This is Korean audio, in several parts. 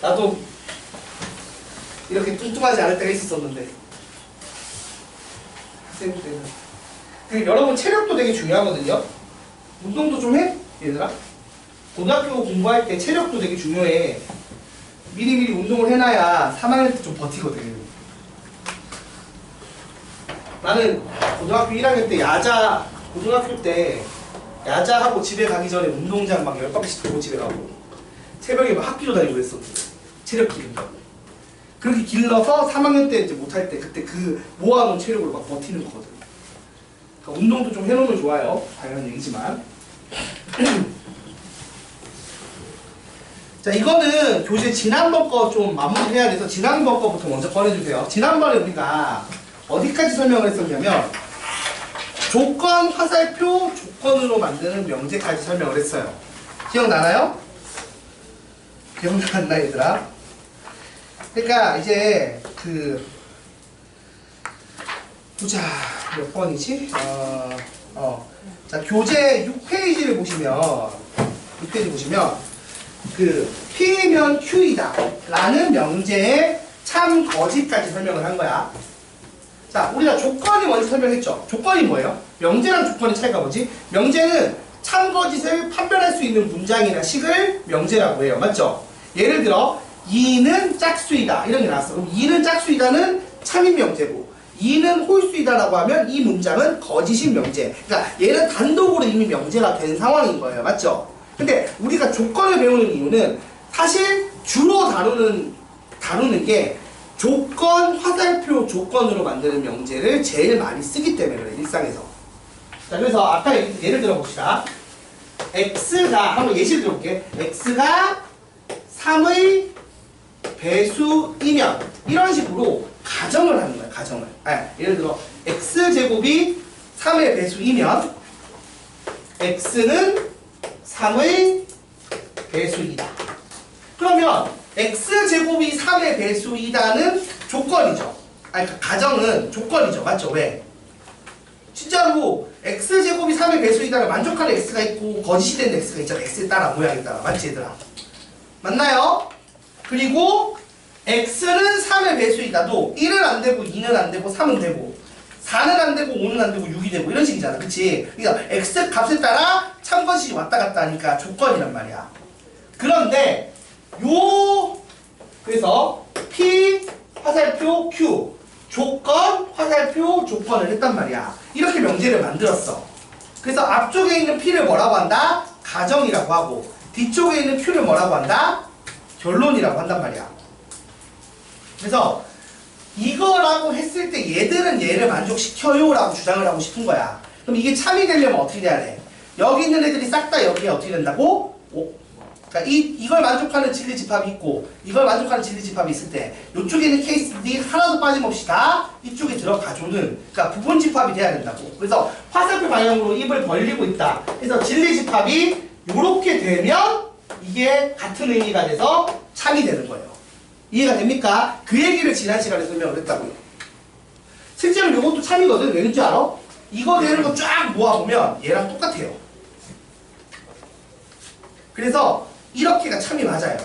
나도 이렇게 뚱뚱하지 않을 때가 있었었는데 학생 때는. 그리고 여러분 체력도 되게 중요하거든요. 운동도 좀 해? 얘들아? 고등학교 공부할 때 체력도 되게 중요해. 미리미리 운동을 해놔야 3학년 때 좀 버티거든. 나는 고등학교 1학년 때 고등학교 때 야자하고 집에 가기 전에 운동장 막 10바퀴씩 돌고 집에 가고 새벽에 막 학교도 다니고 그랬었는데 체력 기른다고. 그렇게 길러서 3학년 때 이제 못할 때 그때 그 모아놓은 체력으로 막 버티는 거거든. 그러니까 운동도 좀 해놓으면 좋아요. 당연한 얘기지만. 자, 이거는 교재 지난번 거 좀 마무리해야 돼서 지난번 거부터 먼저 꺼내주세요. 지난번에 우리가 어디까지 설명을 했었냐면 조건, 화살표, 조건으로 만드는 명제까지 설명을 했어요. 기억나나요? 기억나나 얘들아? 그러니까 이제 보자 몇 번이지? 자, 교재 6페이지를 보시면 P면 Q이다 라는 명제의 참 거짓까지 설명을 한 거야. 자, 우리가 조건이 먼저 설명했죠. 조건이 뭐예요? 명제랑 조건의 차이가 뭐지? 명제는 참 거짓을 판별할 수 있는 문장이나 식을 명제라고 해요. 맞죠? 예를 들어 2는 짝수이다 이런 게 나왔어. 그럼 2는 짝수이다는 참인 명제고 2는 홀수이다라고 하면 이 문장은 거짓인 명제. 그러니까 얘는 단독으로 이미 명제가 된 상황인 거예요. 맞죠? 근데 우리가 조건을 배우는 이유는 사실 주로 다루는 게 조건, 화살표, 조건으로 만드는 명제를 제일 많이 쓰기 때문에 그래, 일상에서. 자, 그래서 아까 예를 들어봅시다. x가, 한번 예시를 들어볼게. x가 3의 배수이면 이런 식으로 가정을 하는 거야, 가정을. 예를 들어 x제곱이 3의 배수이면 x는 3의 배수이다. 그러면 x제곱이 3의 배수이다는 조건이죠. 그러니까 가정은 조건이죠. 맞죠? 왜? 진짜로 x제곱이 3의 배수이다를 만족하는 x가 있고 거짓이 되는 x가 있잖아. x에 따라 모양에 따라. 맞지 얘들아? 맞나요? 그리고 x는 3의 배수이다도 1은 안 되고 2는 안 되고 3은 되고 4는 안 되고 5는 안 되고 6이 되고 이런 식이잖아. 그치? 그러니까 x 값에 따라 참것이 왔다 갔다 하니까 조건이란 말이야. 그런데 그래서 P 화살표 Q 조건 화살표 조건을 했단 말이야. 이렇게 명제를 만들었어. 그래서 앞쪽에 있는 P를 뭐라고 한다? 가정이라고 하고 뒤쪽에 있는 Q를 뭐라고 한다? 결론이라고 한단 말이야. 그래서 이거라고 했을 때 얘들은 얘를 만족시켜요 라고 주장을 하고 싶은 거야. 그럼 이게 참이 되려면 어떻게 돼야 돼? 여기 있는 애들이 싹 다 여기에 어떻게 된다고? 그러니까 이걸 만족하는 진리집합이 있고 이걸 만족하는 진리집합이 있을 때 이쪽에 있는 케이스들이 하나도 빠짐없이 다 이쪽에 들어가줘는 그러니까 부분집합이 돼야 된다고. 그래서 화살표 방향으로 입을 벌리고 있다. 그래서 진리집합이 이렇게 되면 이게 같은 의미가 돼서 참이 되는 거예요. 이해가 됩니까? 그 얘기를 지난 시간에 설명을 했다고요. 실제로 이것도 참이거든. 왠지 알아? 이거 되는 거 쫙 모아보면 얘랑 똑같아요. 그래서 이렇게가 참이 맞아요.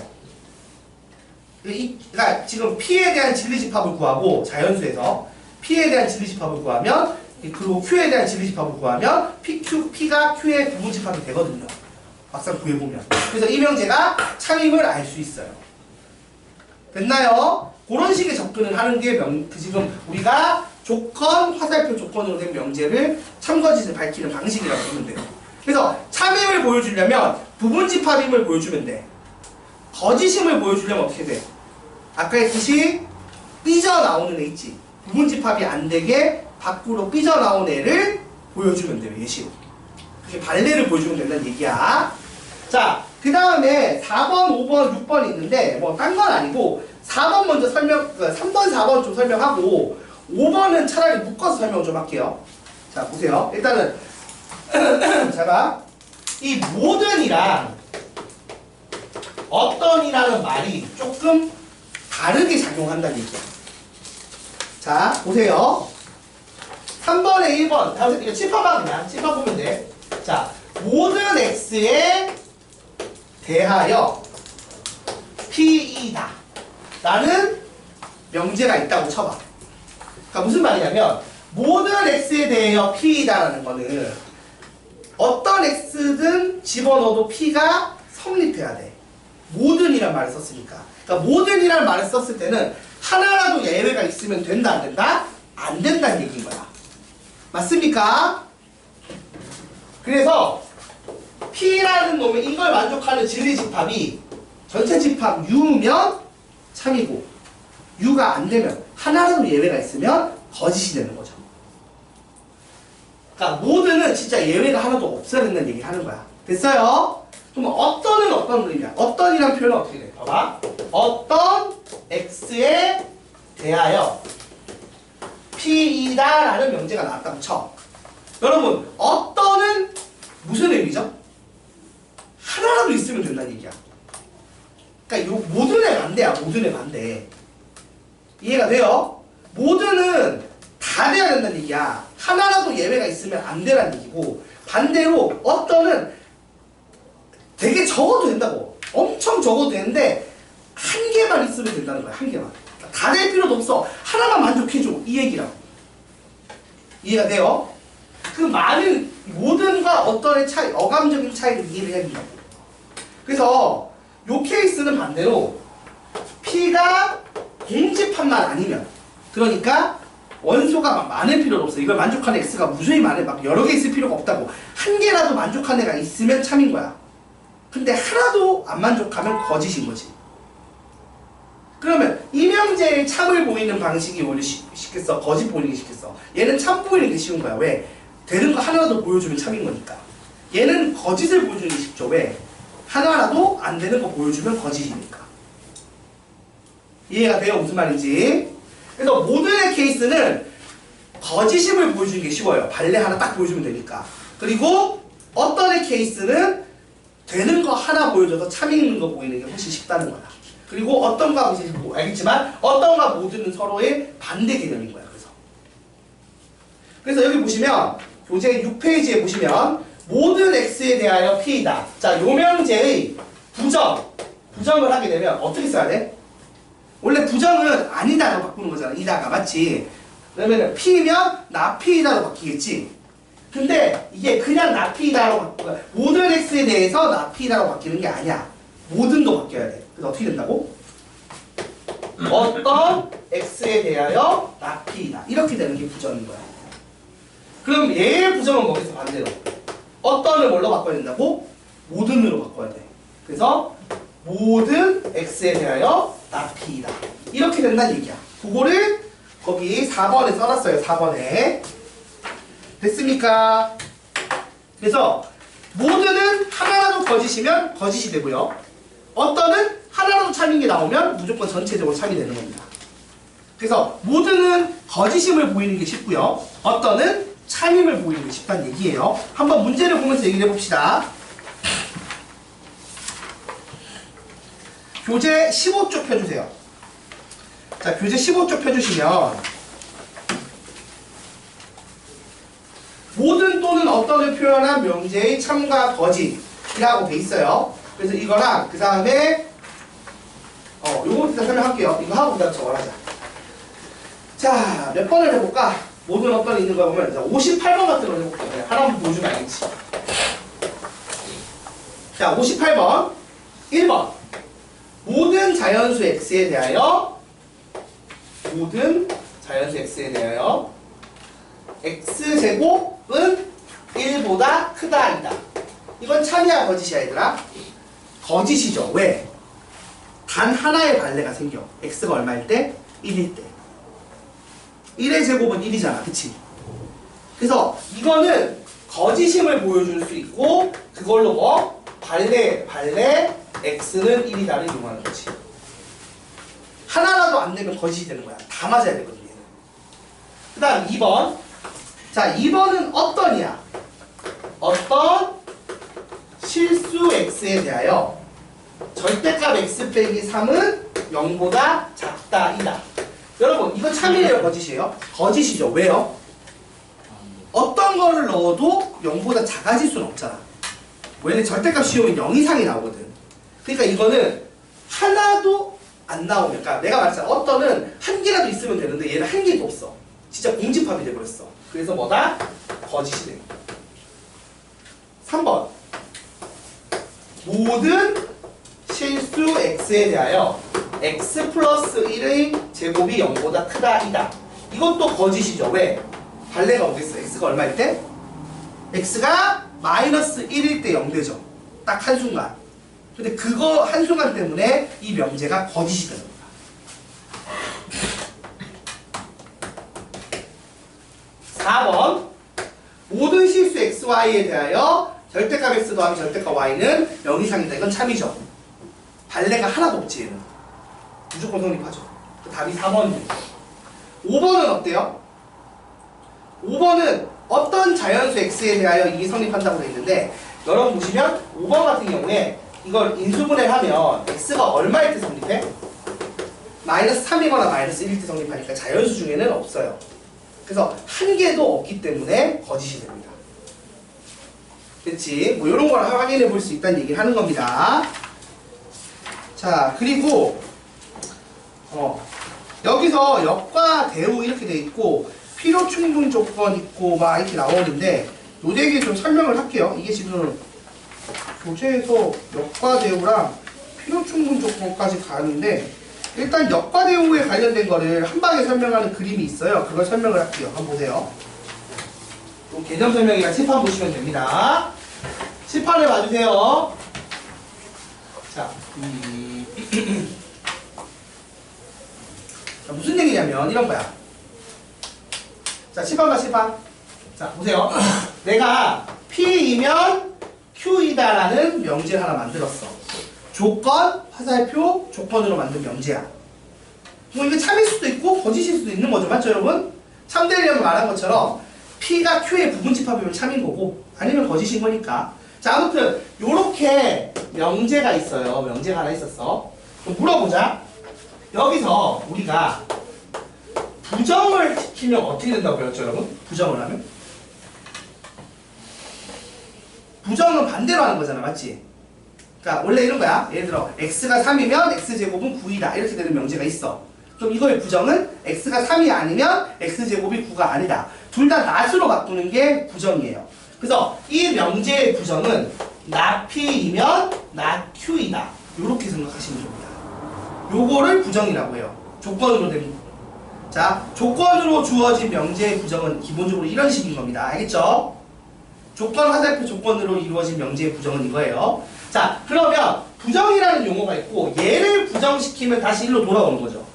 그러니까 지금 P에 대한 진리집합을 구하고 자연수에서 P에 대한 진리집합을 구하면 그리고 Q에 대한 진리집합을 구하면 P가 Q의 부분집합이 되거든요. 막상 구해보면. 그래서 이 명제가 참임을 알 수 있어요. 됐나요? 그런 식의 접근을 하는 게 지금 우리가 조건, 화살표 조건으로 된 명제를 참거짓을 밝히는 방식이라고 보면 돼요. 그래서 참임을 보여주려면 부분집합임을 보여주면 돼. 거짓임을 보여주려면 어떻게 돼? 아까 했듯이 삐져나오는 애 있지. 부분집합이 안 되게 밖으로 삐져나온 애를 보여주면 돼요. 예시로. 그게 발레를 보여주면 된다는 얘기야. 자, 그 다음에 4번, 5번, 6번 있는데 뭐 딴 건 아니고 4번 먼저 3번, 4번 좀 설명하고 5번은 차라리 묶어서 설명 좀 할게요. 자, 보세요. 일단은 자 봐. 이 모든이랑 어떤이라는 말이 조금 다르게 작용한다는 얘기야. 자, 보세요. 3번에 1번. 이거 칠판만 그냥 칠판 보면 돼. 자, 모든 x x에 대하여 p이다 라는 명제가 있다고 쳐봐. 그러니까 무슨 말이냐면 모든 x에 대하여 p이다 라는 거는 어떤 x든 집어넣어도 p가 성립해야 돼. 모든이란 말을 썼으니까. 그러니까 모든이란 말을 썼을 때는 하나라도 예외가 있으면 된다 안 된다? 안 된다는 얘기인 거야. 맞습니까? 그래서 P라는 놈의 이걸 만족하는 진리 집합이 전체 집합 U면 참이고 U가 안 되면 하나라도 예외가 있으면 거짓이 되는 거죠. 그러니까 모든은 진짜 예외가 하나도 없어야 된다는 얘기를 하는 거야. 됐어요? 그럼 어떤은 어떤 의미야? 어떤이란 표현은 어떻게 돼? 봐봐. 어떤 x에 대하여 p이다 라는 명제가 나왔다고 쳐. 여러분 어떤은 무슨 의미죠? 하나라도 있으면 된다는 얘기야. 그러니까 요 모든의 반대야. 모든의 반대. 이해가 돼요? 모든은 다 돼야 된다는 얘기야. 하나라도 예외가 있으면 안 되라는 얘기고, 반대로 어떤은 되게 적어도 된다고. 엄청 적어도 되는데 한 개만 있으면 된다는 거야. 한 개만. 다 될 필요도 없어. 하나만 만족해줘. 이 얘기라고. 이해가 돼요? 그 많은 모든과 어떤의 차이, 어감적인 차이를 이해를 해야 된다고. 그래서 요 케이스는 반대로 P가 공집합만 아니면, 그러니까 원소가 막 많을 필요도 없어. 이걸 만족하는 X가 무수히 많을, 막 여러 개 있을 필요가 없다고. 한 개라도 만족하는 애가 있으면 참인 거야. 근데 하나도 안 만족하면 거짓인 거지. 그러면 이명제의 참을 보이는 방식이 원래 쉽겠어? 거짓 보이는 게 쉽겠어? 얘는 참 보이는 게 쉬운 거야. 왜? 되는 거 하나라도 보여주면 참인 거니까. 얘는 거짓을 보여주는 게 쉽죠. 왜? 하나라도 안 되는 거 보여주면 거짓이니까. 이해가 돼요? 무슨 말인지? 그래서 모든의 케이스는 거짓임을 보여주는 게 쉬워요. 발레 하나 딱 보여주면 되니까. 그리고 어떤의 케이스는 되는 거 하나 보여줘서 참 있는 거 보이는 게 훨씬 쉽다는 거야. 그리고 어떤가 이제 뭐 알겠지만 어떤가 모두는 서로의 반대 개념인 거야. 그래서 여기 보시면 교재 6페이지에 보시면 모든 x에 대하여 p이다. 자, 요 명제의 부정을 하게 되면 어떻게 써야 돼? 원래 부정은 아니다로 바꾸는 거잖아. 이다가 맞지? 그러면 p면 나 p이다로 바뀌겠지. 근데 이게 그냥 나 p이다로 바꾸고 모든 x에 대해서 나 p이다로 바뀌는 게 아니야. 모든도 바뀌어야 돼. 그래서 어떻게 된다고? 어떤 x에 대하여 나 p이다. 이렇게 되는 게 부정인 거야. 그럼 얘의 부정은 뭐겠어? 반대로 어떤을 뭘로 바꿔야 된다고? 모든으로 바꿔야 돼. 그래서 모든 x에 대하여 나 p이다. 이렇게 된다는 얘기야. 그거를 거기 4번에 써놨어요. 4번에. 됐습니까? 그래서 모든은 하나라도 거짓이면 거짓이 되고요. 어떤은 하나라도 참인 게 나오면 무조건 전체적으로 참이 되는 겁니다. 그래서 모든은 거짓임을 보이는 게 쉽고요. 어떤은 참임을 보이는 게 쉽다는 얘기예요. 한번 문제를 보면서 얘기를 해봅시다. 교재 15쪽 펴주세요. 자, 교재 15쪽 펴주시면 모든 또는 어떤을 표현한 명제의 참과 거짓이라고 돼 있어요. 그래서 이거랑 그 다음에 요거 일단 설명할게요. 이거 하고 그다음 저걸 하자. 자, 몇 번을 해볼까? 모든 어떤 있는 거 보면 58번 같은 걸 해볼게요. 하나만 보여주면 알겠지. 자, 58번 1번 모든 자연수 x에 대하여 x제곱은 1보다 크다 아니다. 이건 참이야 거짓이야 얘들아? 거짓이죠. 왜? 단 하나의 발레가 생겨. x가 얼마일 때? 1일 때. 1의 제곱은 1이잖아. 그치? 그래서 이거는 거짓임을 보여줄 수 있고 그걸로 뭐? 발레 x는 1이다를 이용하는 거지. 하나라도 안 되면 거짓이 되는 거야. 다 맞아야 되거든 얘는. 그 다음 2번. 자, 2번은 어떤이야? 어떤 실수 x에 대하여 절대값 x 빼기 3은 0보다 작다 이다. 여러분 이거 참이에요 거짓이에요? 거짓이죠. 왜요? 어떤 거를 넣어도 0보다 작아질 수는 없잖아. 원래 절대값 씌우면 0 이상이 나오거든. 그러니까 이거는 하나도 안 나오면, 그러니까 내가 말했잖아. 어떤은 한 개라도 있으면 되는데 얘는 한 개도 없어. 진짜 공집합이 돼버렸어. 그래서 뭐다? 거짓이 돼. 3번. 모든 실수 x에 대하여 x 플러스 1의 제곱이 0보다 크다 이다. 이것도 거짓이죠. 왜? 발레가 오겠어. x가 얼마일 때? x가 마이너스 1일 때 0 되죠. 딱 한순간. 근데 그거 한순간 때문에 이 명제가 거짓이 되는 거야. 4번. 모든 실수 xy에 대하여 절대값 x 더하기 절대값 y는 0 이상이다. 이건 참이죠. 발레가 하나도 없지 얘는. 무조건 성립하죠. 그 답이 4번입니다. 5번은 어때요? 5번은 어떤 자연수 x에 대하여 이게 성립한다고 되어 있는데, 여러분 보시면 5번 같은 경우에 이걸 인수분해를 하면 x가 얼마일 때 성립해? 마이너스 3이거나 마이너스 1일 때 성립하니까 자연수 중에는 없어요. 그래서 한 개도 없기 때문에 거짓이 됩니다. 그렇지? 뭐 이런 걸 확인해 볼 수 있다는 얘기를 하는 겁니다. 자, 그리고 여기서 역과 대우 이렇게 돼 있고 필요 충분 조건 있고 막 이렇게 나오는데 요대기에 좀 설명을 할게요. 이게 지금 교재에서 역과 대우랑 필요 충분 조건까지 가는데, 일단 역과 대우에 관련된 거를 한 방에 설명하는 그림이 있어요. 그걸 설명을 할게요. 한번 보세요. 또 개념 설명이랑 칠판 보시면 됩니다. 칠판을 봐주세요. 자, 자, 무슨 얘기냐면 이런 거야. 자, 칠판 봐, 칠판. 자, 보세요. 내가 P이면 Q이다라는 명제를 하나 만들었어. 조건, 화살표, 조건으로 만든 명제야. 뭐 이게 참일 수도 있고 거짓일 수도 있는 거죠. 맞죠, 여러분? 참되려면 말한 것처럼 P가 Q의 부분집합이면 참인 거고 아니면 거짓인 거니까. 자, 아무튼 요렇게 명제가 있어요. 명제가 하나 있었어. 그럼 물어보자. 여기서 우리가 부정을 시키면 어떻게 된다고 배웠죠, 여러분? 부정을 하면? 부정은 반대로 하는 거잖아, 맞지? 그러니까 원래 이런 거야. 예를 들어 x가 3이면 x제곱은 9이다 이렇게 되는 명제가 있어. 그럼 이거의 부정은 x가 3이 아니면 x제곱이 9가 아니다. 둘 다 낫으로 바꾸는 게 부정이에요. 그래서 이 명제의 부정은 나 p이면 나 q이다. 이렇게 생각하시면 됩니다. 요거를 부정이라고 해요. 조건으로 된. 자, 조건으로 주어진 명제의 부정은 기본적으로 이런 식인 겁니다. 알겠죠? 조건 화살표 조건으로 이루어진 명제의 부정은 이거예요. 자, 그러면 부정이라는 용어가 있고 얘를 부정시키면 다시 일로 돌아오는 거죠.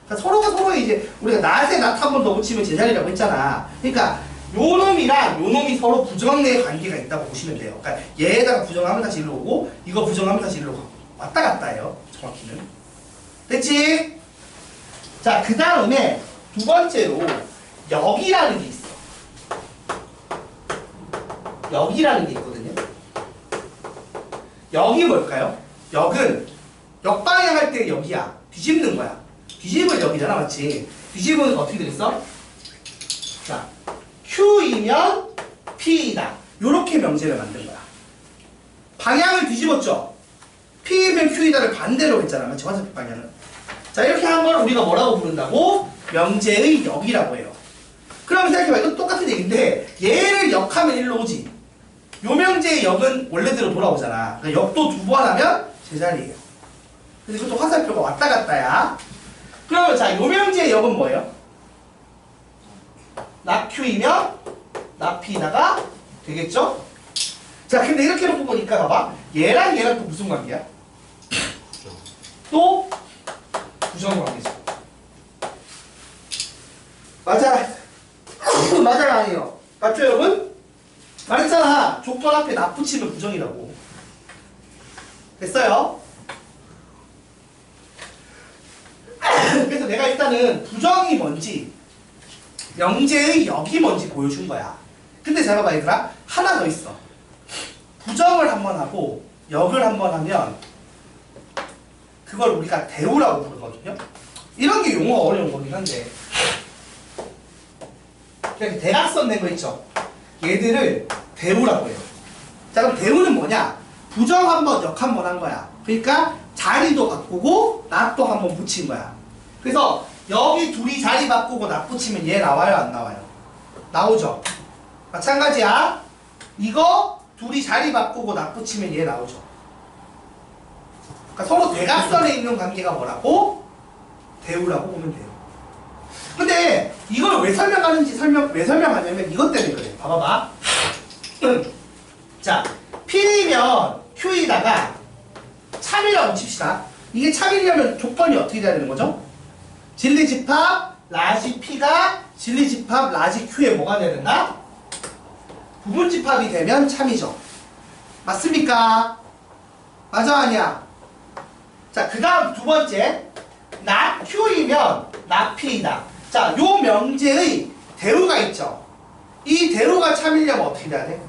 그러니까 서로가 서로의 이제 우리가 낫에 낫 한 번 더 붙이면 제자리라고 했잖아. 그러니까 요 놈이랑 요 놈이 서로 부정의 관계가 있다고 보시면 돼요. 그러니까 얘에다가 부정하면 다시 일로 오고 이거 부정하면 다시 일로 가고 왔다 갔다 해요. 정확히는. 됐지? 자, 그 다음에 두 번째로 역이라는 게 있어. 역이라는 게 있거든요. 역이 뭘까요? 역은 역방향 할 때 역이야. 뒤집는 거야. 뒤집을 역이잖아, 맞지? 뒤집은 어떻게 되겠어? 자, Q이면 P이다. 요렇게 명제를 만든 거야. 방향을 뒤집었죠? P이면 Q이다를 반대로 했잖아, 맞지? 화살표 방향은. 자, 이렇게 한 걸 우리가 뭐라고 부른다고? 명제의 역이라고 해요. 그럼 생각해봐. 이건 똑같은 얘기인데 얘를 역하면 일로 오지. 요 명제의 역은 원래대로 돌아오잖아. 그러니까 역도 두 번 하면 제자리예요. 그래서 이것도 화살표가 왔다 갔다야. 그러면 자, 요 명제의 역은 뭐예요? 나 Q이면 나 P다가 되겠죠? 자, 근데 이렇게 놓고 보니까 봐봐. 얘랑 얘랑 또 무슨 관계야? 또 부정 관계죠. 맞아. 맞아요, 아니에요? 맞죠, 여러분? 말했잖아. 조건 앞에 나 붙이면 부정이라고. 됐어요? 그래서 내가 일단은 부정이 뭔지 명제의 역이 뭔지 보여준 거야. 근데 잘 봐봐, 얘들아. 하나 더 있어. 부정을 한번 하고 역을 한번 하면 그걸 우리가 대우라고 부르거든요. 이런 게 용어가 어려운 거긴 한데 이렇게 대각선 낸 거 있죠? 얘들을 대우라고 해요. 자, 그럼 대우는 뭐냐? 부정 한 번, 역 한 번 한 거야. 그러니까 자리도 바꾸고 납도 한 번 붙인 거야. 그래서 여기 둘이 자리 바꾸고 납 붙이면 얘 나와요, 안 나와요? 나오죠. 마찬가지야. 이거 둘이 자리 바꾸고 납 붙이면 얘 나오죠. 그러니까 서로 대각선에 있는 관계가 뭐라고? 대우라고 보면 돼요. 근데 이걸 왜 설명하는지 왜 설명하냐면 이것 때문에 그래. 봐봐봐. 자, P면 Q에다가 참이라고 칩시다. 이게 참이려면 조건이 어떻게 돼야 되는 거죠? 진리집합 라지 P가 진리집합 라지 Q에 뭐가 돼야 된다? 부분집합이 되면 참이죠. 맞습니까? 맞아, 아니야? 자, 그 다음 두 번째. 납 Q이면 납 P이다. 자, 요 명제의 대우가 있죠. 이 대우가 참이려면 어떻게 돼야 돼?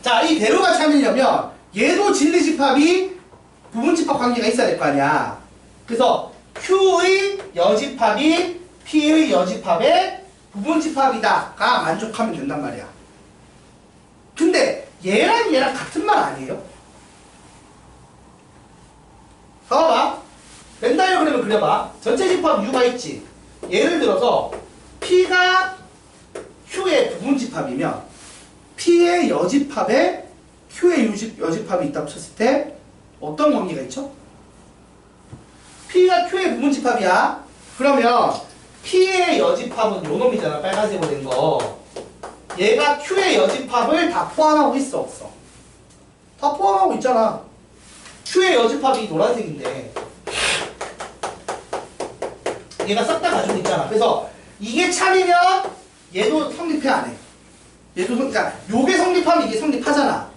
자, 이 대우가 참이려면 얘도 진리집합이 부분집합 관계가 있어야 될 거 아니야. 그래서 Q의 여집합이 P의 여집합의 부분집합이다가 만족하면 된단 말이야. 근데 얘랑 같은 말 아니에요? 봐봐. 벤 다이어그램을 그려봐. 전체 집합 U가 있지. 예를 들어서 P가 Q의 부분집합이면 P의 여집합에 Q의 여집합이 있다고 쳤을 때 어떤 관계가 있죠? P가 Q의 부분집합이야. 그러면 P의 여집합은 요 놈이잖아. 빨간색으로 된 거. 얘가 Q의 여집합을 다 포함하고 있어, 없어? 다 포함하고 있잖아. Q의 여집합이 노란색인데 얘가 싹 다 가지고 있잖아. 그래서 이게 참이면 얘도 성립해, 안 해? 얘도 그러니까 요게 성립하면 이게 성립하잖아.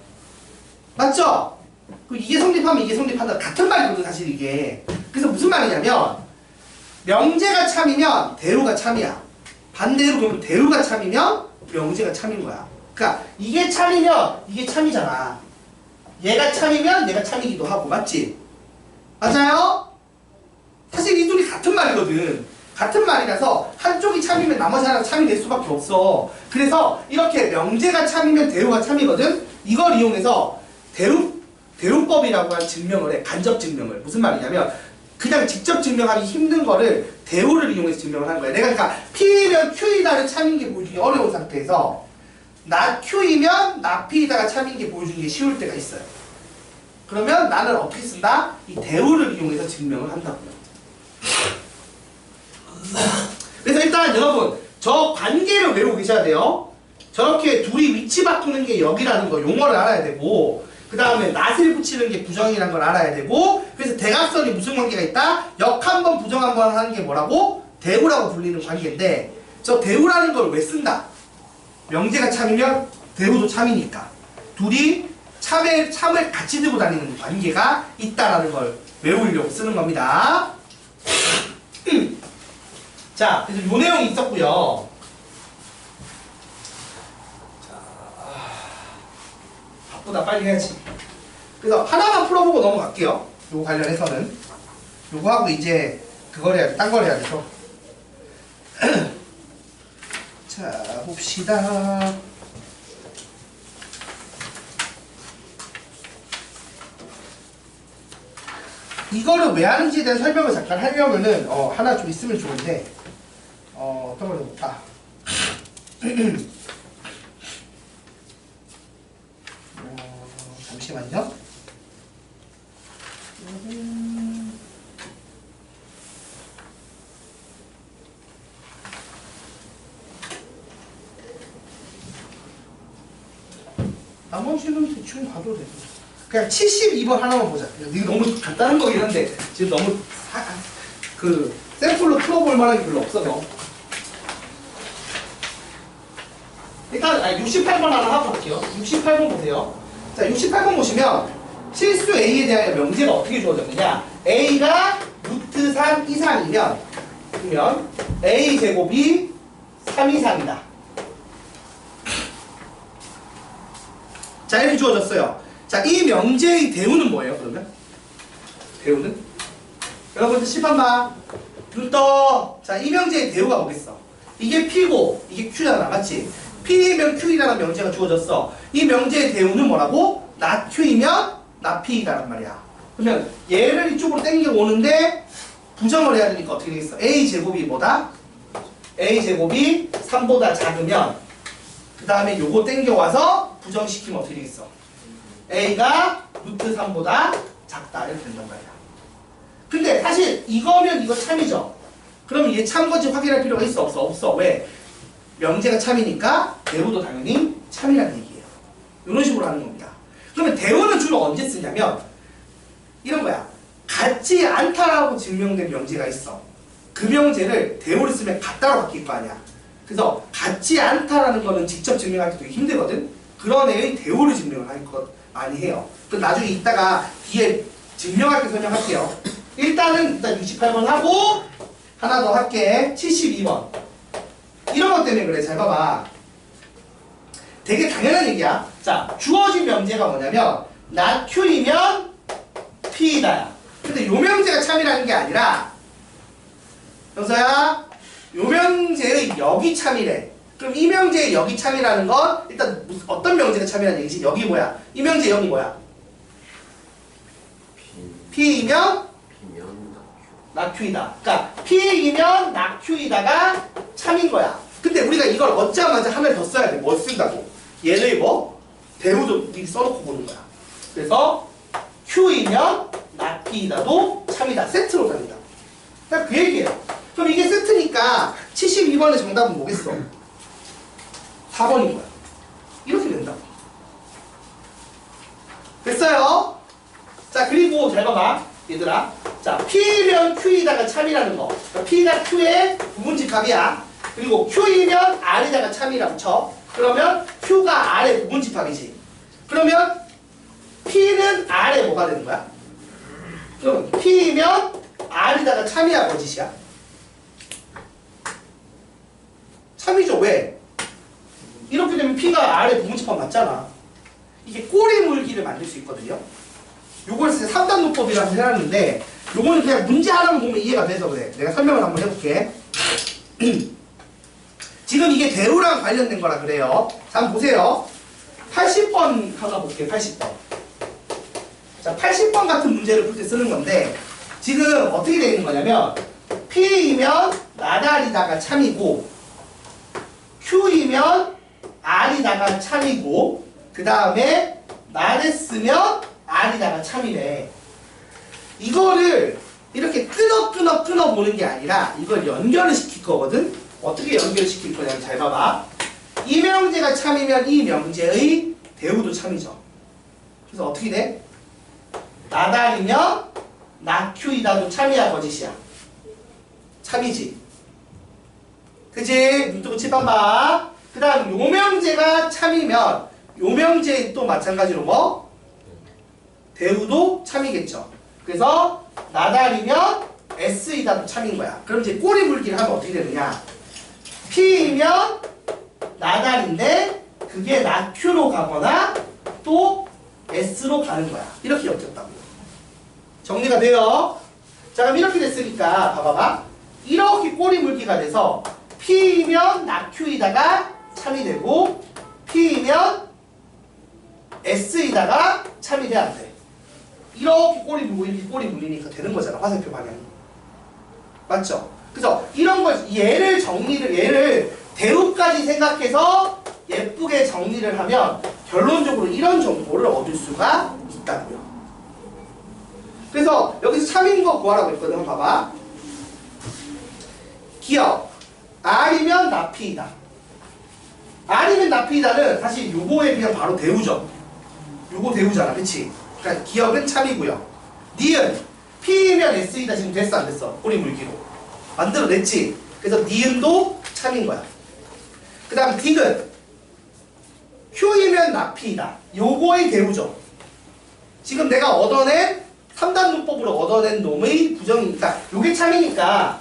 맞죠? 이게 성립하면 이게 성립한다. 같은 말이거든, 사실 이게. 그래서 무슨 말이냐면 명제가 참이면 대우가 참이야. 반대로 그러면 대우가 참이면 명제가 참인 거야. 그러니까 이게 참이면 이게 참이잖아. 얘가 참이면 내가 참이기도 하고, 맞지? 맞아요? 사실 이 둘이 같은 말이거든. 같은 말이라서 한쪽이 참이면 나머지 하나가 참이 될 수밖에 없어. 그래서 이렇게 명제가 참이면 대우가 참이거든. 이걸 이용해서 대우법이라고 한 증명을 해. 간접 증명을. 무슨 말이냐면 그냥 직접 증명하기 힘든 거를 대우를 이용해서 증명을 하는 거야. 내가 그러니까 P면 Q이다를 참인 게 보여주기 어려운 상태에서 나 Q이면 나 P이다가 참인 게 보여주는 게 쉬울 때가 있어요. 그러면 나는 어떻게 쓴다? 이 대우를 이용해서 증명을 한다고요. 그래서 일단 여러분 저 관계를 외우고 계셔야 돼요. 저렇게 둘이 위치 바꾸는 게 여기라는 거 용어를 알아야 되고, 그 다음에 낫을 붙이는 게 부정이라는 걸 알아야 되고, 그래서 대각선이 무슨 관계가 있다? 역 한 번 부정 한 번 하는 게 뭐라고? 대우라고 불리는 관계인데, 저 대우라는 걸 왜 쓴다? 명제가 참이면 대우도 참이니까 둘이 참을 같이 들고 다니는 관계가 있다라는 걸 외우려고 쓰는 겁니다. 자, 그래서 요 내용이 있었고요. 자, 바쁘다, 빨리 해야지. 그래서 하나만 풀어보고 넘어갈게요. 요거 관련해서는 요거 하고 이제 그걸 해야 돼, 딴 걸 해야 돼서. 자, 봅시다. 이거를 왜 하는지에 대한 설명을 잠깐 하려면은 하나 좀 있으면 좋은데 어떤 걸 해볼까? 잠시만요. 나머지는 대충 봐도 돼. 그냥 72번 하나만 보자. 이거 너무 간단한 거긴 한데 지금 너무 샘플로 풀어볼 만한 게 별로 없어서. 일단 68번 하나 하고 갈게요. 68번 보세요. 자, 68번 보시면 실수 A에 대한 명제가 어떻게 주어졌느냐. A가 루트 3 이상이면 그러면 A 제곱이 3 이상이다. 자, 이렇게 주어졌어요. 자, 이 명제의 대우는 뭐예요, 그러면? 대우는? 여러분들 씹한마. 눈 떠. 자, 이 명제의 대우가 뭐겠어? 이게 P고, 이게 Q잖아, 맞지? P이면 Q이라는 명제가 주어졌어. 이 명제의 대우는 뭐라고? 나 Q이면 나 P이라는 말이야. 그러면 얘를 이쪽으로 당겨 오는데 부정을 해야 되니까 어떻게 되겠어? A제곱이 뭐다? A제곱이 3보다 작으면 그 다음에 요거 당겨와서 부정시키면 어떻게 되겠어? A가 루트 3보다 작다 이렇게 된단 말이야. 근데 사실 이거면 이거 참이죠? 그러면 얘 참건지 확인할 필요가 있어? 없어? 없어. 왜? 명제가 참이니까 대우도 당연히 참이라는 얘기예요. 이런 식으로 하는 겁니다. 그러면 대우는 주로 언제 쓰냐면 이런 거야. 같지 않다라고 증명된 명제가 있어. 그 명제를 대우를 쓰면 같다로 바뀔 거 아니야. 그래서 같지 않다라는 거는 직접 증명할 때 되게 힘들거든. 그런 애의 대우를 증명을 할 것 많이 해요. 그 나중에 이따가 뒤에 증명할 때 설명할게요. 일단 68번 하고 하나 더 할게. 72번. 이런 것 때문에 그래. 잘 봐봐. 되게 당연한 얘기야. 자, 주어진 명제가 뭐냐면 나 Q이면 P이다야. 근데 요 명제가 참이라는 게 아니라 형사야, 요 명제의 여기 참이래. 그럼 이 명제의 여기 참이라는 건 일단 어떤 명제가 참이라는 얘기지? 여기 뭐야? 이 명제 여기 뭐야? P이면 낙Q이다. 그러니까 P이면 낙Q이다가 참인 거야. 근데 우리가 이걸 얻자마자 하나 더 써야 돼. 뭘 쓴다고? 얘를 뭐? 대우도 미리 써놓고 보는 거야. 그래서 Q이면 낙P이다도 참이다. 세트로 갑니다. 딱 그 얘기예요. 그럼 이게 세트니까 72번의 정답은 뭐겠어? 4번인 거야. 이렇게 된다고. 됐어요? 자, 그리고 잘 봐봐. 얘들아. 자, P면 Q이다가 참이라는 거. 그러니까 P가 Q의 부분집합이야. 그리고 Q이면 R이다가 참이라 붙여. 그러면 Q가 R의 부분집합이지. 그러면 P는 R의 뭐가 되는 거야? 그럼 P면 R이다가 참이야, 거짓이야? 참이죠. 왜? 이렇게 되면 P가 R의 부분집합 맞잖아. 이게 꼬리 물기를 만들 수 있거든요. 요걸 3단 논법이라고 해놨는데 요거는 그냥 문제 하나만 보면 이해가 돼서 그래. 내가 설명을 한번 해볼게. 지금 이게 대우랑 관련된 거라 그래요. 자, 한번 보세요. 80번 하나 볼게요. 80번. 자, 80번 같은 문제를 풀 때 쓰는 건데 지금 어떻게 되어 있는 거냐면 P이면 나달이다가 참이고 Q이면 R이다가 참이고 그 다음에 나랬으면 R이다가 참이래. 이거를 이렇게 끊어 보는 게 아니라 이걸 연결을 시킬 거거든. 어떻게 연결시킬 거냐면 잘 봐봐. 이 명제가 참이면 이 명제의 대우도 참이죠. 그래서 어떻게 돼? 나달이면 낙Q이다도 참이야, 거짓이야? 참이지. 그지? 눈 뜨고 칠판 봐. 그 다음 요 명제가 참이면 요 명제 또 마찬가지로 뭐? 대우도 참이겠죠. 그래서 나달이면 S이다도 참인 거야. 그럼 이제 꼬리 물기를 하면 어떻게 되느냐? P이면 나달인데 그게 낙Q로 가거나 또 S로 가는 거야. 이렇게 엮였다고. 정리가 돼요? 자, 그럼 이렇게 됐으니까 봐봐봐. 이렇게 꼬리 물기가 돼서 P이면 낙Q이다가 참이 되고 P이면 S이다가 참이 돼야 돼. 이렇게 꼬리 물고 이렇게 꼬리 물리니까 되는 거잖아. 화살표 방향이. 맞죠? 그래서 이런 걸 얘를 대우까지 생각해서 예쁘게 정리를 하면 결론적으로 이런 정보를 얻을 수가 있다고요. 그래서 여기서 참인 거 구하라고 했거든. 봐봐. 기억. R이면 나피이다. R이면 나피이다는 사실 요거에 비하면 바로 대우죠. 요거 대우잖아. 그치? 그러니까 기억은 참이고요. 니은. P이면 S이다. 지금 됐어 안 됐어? 꼬리 물기로. 만들어냈지? 그래서 니은도 참인 거야. 그 다음 디귿. Q이면 나피이다. 요거의 대우죠. 지금 내가 얻어낸 3단 문법으로 얻어낸 놈의 부정이니까 요게 참이니까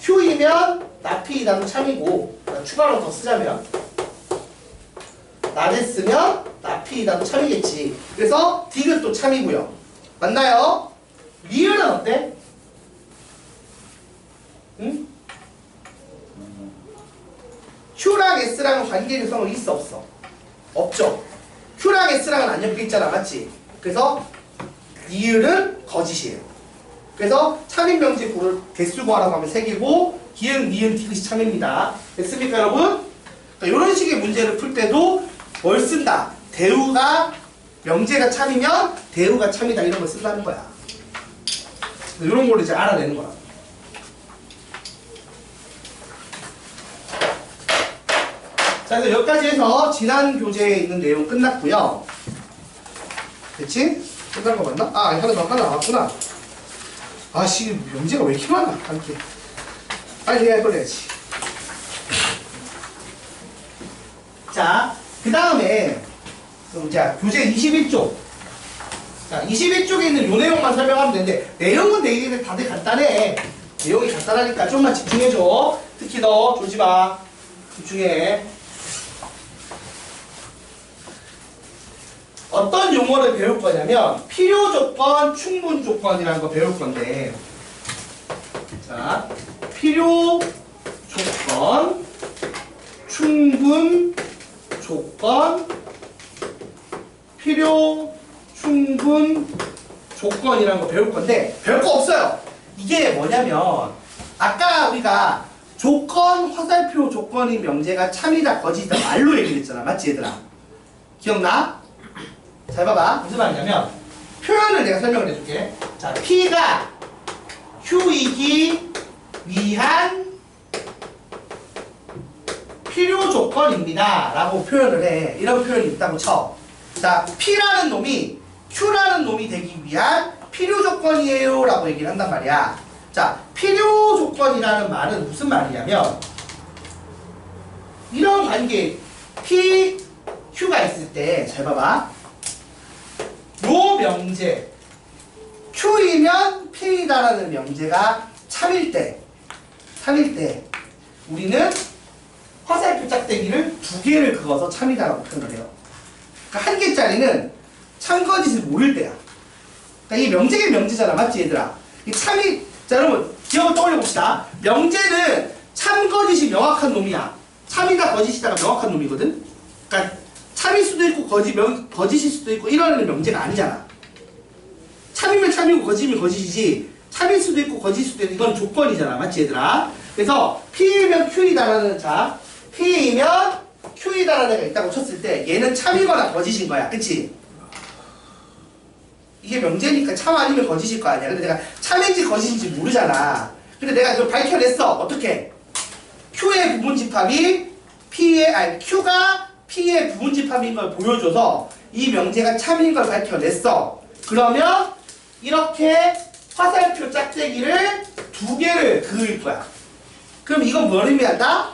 Q이면 나피이다도 참이고 추가로 더 쓰자면 나랬으면 나피이다도 참이겠지. 그래서 디귿도 참이고요. 맞나요? 리을은 어때? 응? Q랑 Q랑 S랑은 관계일성은 있어 없어? 없죠. Q랑 S랑은 안 엮여 있잖아, 맞지? 그래서 니을은 거짓이에요. 그래서 참인 명제 구를 개수 구하라고 하면 3개고 기은, 니은, 디귿이 참입니다. 됐습니까, 여러분? 그러니까 이런 식의 문제를 풀 때도 뭘 쓴다? 대우가 명제가 참이면 대우가 참이다 이런 걸 쓴다는 거야. 이런 걸 이제 알아내는 거야. 자, 그래서 여기까지 해서 지난 교재에 있는 내용 끝났고요. 됐지? 끝난 거 맞나? 아, 하나 나왔구나. 아씨, 명제가 왜 이렇게 많아? 함께. 빨리 해버려야지. 자, 그 다음에 자, 교재 21쪽. 자, 21쪽에 있는 요 내용만 설명하면 되는데 내용은 내일은 다들 간단해. 내용이 간단하니까 좀만 집중해줘. 특히 너 졸지 마. 집중해. 어떤 용어를 배울 거냐면 필요 조건, 충분 조건이라는 거 배울 건데, 자, 필요 조건, 충분 조건, 필요 충분 조건이라는 거 배울 건데 별거 없어요. 이게 뭐냐면 아까 우리가 조건, 화살표 조건인 명제가 참이다 거짓이다 말로 얘기했잖아, 맞지 얘들아? 기억나? 잘 봐봐. 무슨 말이냐면 표현을 내가 설명을 해줄게. 자, P가 Q이기 위한 필요 조건입니다 라고 표현을 해. 이런 표현이 있다고 쳐. 자, P라는 놈이 Q라는 놈이 되기 위한 필요 조건이에요 라고 얘기를 한단 말이야. 자, 필요 조건이라는 말은 무슨 말이냐면 이런 관계 P, Q가 있을 때 잘 봐봐. 요 명제 Q이면 P이다라는 명제가 참일 때 우리는 화살표 짝대기를 2개를 그어서 참이다라고 표현을 해요. 그러니까 1개짜리는 참거짓을 모를 때야. 그러니까 이 명제가 명제잖아, 맞지 얘들아? 이 참이, 자 여러분 기억을 떠올려 봅시다. 명제는 참거짓이 명확한 놈이야. 참이다 거짓이다가 명확한 놈이거든. 그러니까 참일 수도 있고 거짓일 수도 있고 이러는 명제가 아니잖아. 참이면 참이고 거짓이면 거짓이지 참일 수도 있고 거짓일 수도 있고 이건 조건이잖아, 맞지 얘들아? 그래서 P이면 Q이다라는, 자, P이면 Q이다라는 애가 있다고 쳤을 때 얘는 참이거나 거짓인 거야, 그치? 이게 명제니까 참 아니면 거짓일 거 아니야. 근데 내가 참인지 거짓인지 모르잖아. 근데 내가 이걸 밝혀냈어. 어떻게? Q의 부분집합이 Q가 P의 부분집합인 걸 보여줘서 이 명제가 참인 걸 밝혀냈어. 그러면 이렇게 화살표 짝대기를 2개를 그을 거야. 그럼 이건 뭘 의미한다?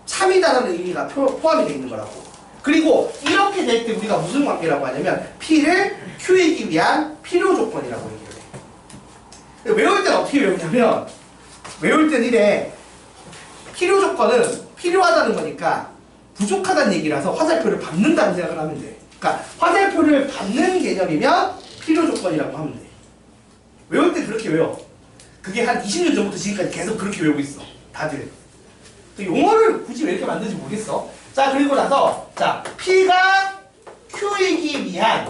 참이다라는 의미가 포함이 되어 있는 거라고. 그리고 이렇게 될 때 우리가 무슨 관계라고 하냐면 P를 Q이기 위한 필요 조건이라고 얘기를 해. 외울 때는 어떻게 외우냐면 외울 때는 이래. 필요 조건은 필요하다는 거니까 부족하다는 얘기라서 화살표를 밟는다고 생각을 하면 돼. 그러니까 화살표를 밟는 개념이면 필요 조건이라고 하면 돼. 외울 때 그렇게 외워. 그게 한 20년 전부터 지금까지 계속 그렇게 외우고 있어, 다들. 용어를 굳이 왜 이렇게 만드는지 모르겠어. 자, 그리고 나서 자, P가 Q이기 위한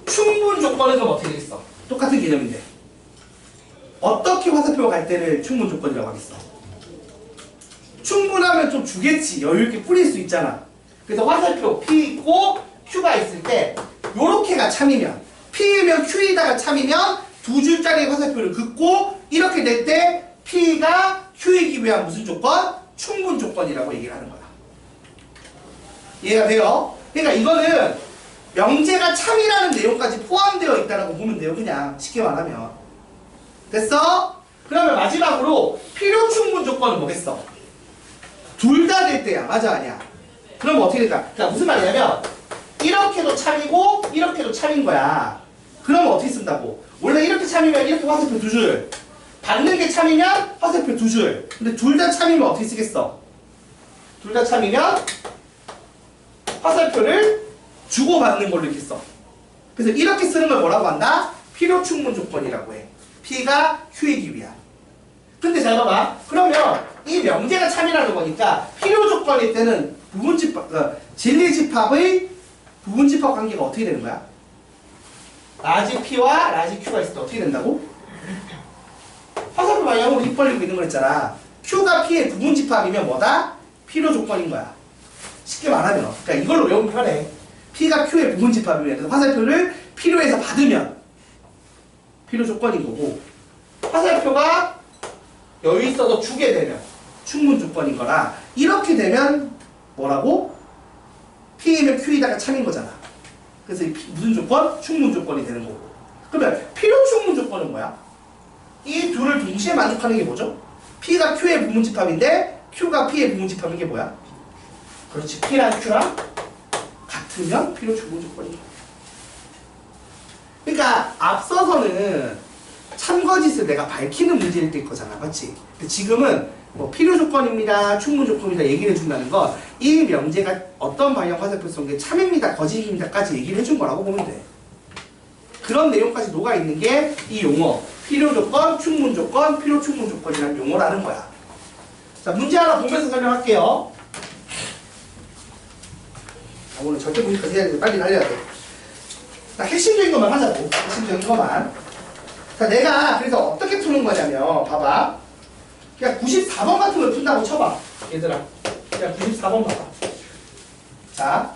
충분 조건은 그럼 어떻게 되겠어? 똑같은 개념인데 어떻게 화살표가 갈 때를 충분 조건이라고 하겠어? 충분하면 좀 주겠지. 여유있게 뿌릴 수 있잖아. 그래서 화살표 P 있고 Q가 있을 때 요렇게가 참이면, P이면 Q이다가 참이면 2줄짜리 화살표를 긋고 이렇게 될 때 P가 Q이기 위한 무슨 조건? 충분 조건이라고 얘기를 하는 거야. 이해가 돼요? 그러니까 이거는 명제가 참이라는 내용까지 포함되어 있다고 보면 돼요. 그냥 쉽게 말하면. 됐어? 그러면 마지막으로 필요 충분 조건은 뭐겠어? 둘 다 될 때야. 맞아 아니야? 그러면 어떻게 될까? 그러니까 무슨 말이냐면 이렇게도 참이고 이렇게도 참인 거야. 그러면 어떻게 쓴다고? 원래 이렇게 참이면 이렇게 화살표 2줄, 받는 게 참이면 화살표 2줄. 근데 둘 다 참이면 어떻게 쓰겠어? 둘 다 참이면 화살표를 주고받는 걸로 이렇게 써. 그래서 이렇게 쓰는 걸 뭐라고 한다? 필요 충분 조건이라고 해. P가 Q이기 위한. 근데 잘 봐봐. 그러면 이 명제가 참이라는 거니까 필요 조건일 때는 진리집합의 부분집합 관계가 어떻게 되는 거야? 라지 P와 라지 Q가 있을 때 어떻게 된다고? 화살표 방향으로 입 벌리고 있는 거 있잖아. Q가 P의 부분집합이면 뭐다? 필요 조건인 거야. 쉽게 말하면. 그러니까 이걸로 외우면 편해. P가 Q의 부분집합이면 화살표를 필요해서 받으면 필요 조건인 거고, 화살표가 여유 있어서 주게 되면 충분 조건인 거라, 이렇게 되면 뭐라고? P이면 Q이다가 참인 거잖아. 그래서 이 무슨 조건? 충분 조건이 되는 거고. 그러면 필요 충분 조건은 뭐야? 이 둘을 동시에 만족하는 게 뭐죠? P가 Q의 부분집합인데 Q가 P의 부분집합인 게 뭐야? 그렇지. P랑 Q랑 같으면 필요 충분 조건이야. 그러니까 앞서서는 참거짓을 내가 밝히는 문제일 때일 거잖아. 맞지? 근데 지금은 뭐 필요 조건입니다, 충분 조건입니다 얘기를 해준다는 건 이 명제가 어떤 방향 화살표 쏜 게 참입니다, 거짓입니다까지 얘기를 해준 거라고 보면 돼. 그런 내용까지 녹아있는 게 이 용어 필요 조건, 충분 조건, 필요 충분 조건이라는 용어라는 거야. 자, 문제 하나 보면서 설명할게요. 오늘 절대 문제까지 해야 돼. 빨리 날려야 돼. 자, 핵심적인 것만 하자고. 핵심적인 것만. 자, 내가 그래서 어떻게 푸는 거냐면 봐봐. 그냥 94번 같은 걸 푼다고 쳐봐. 얘들아. 그냥 94번 봐봐. 자,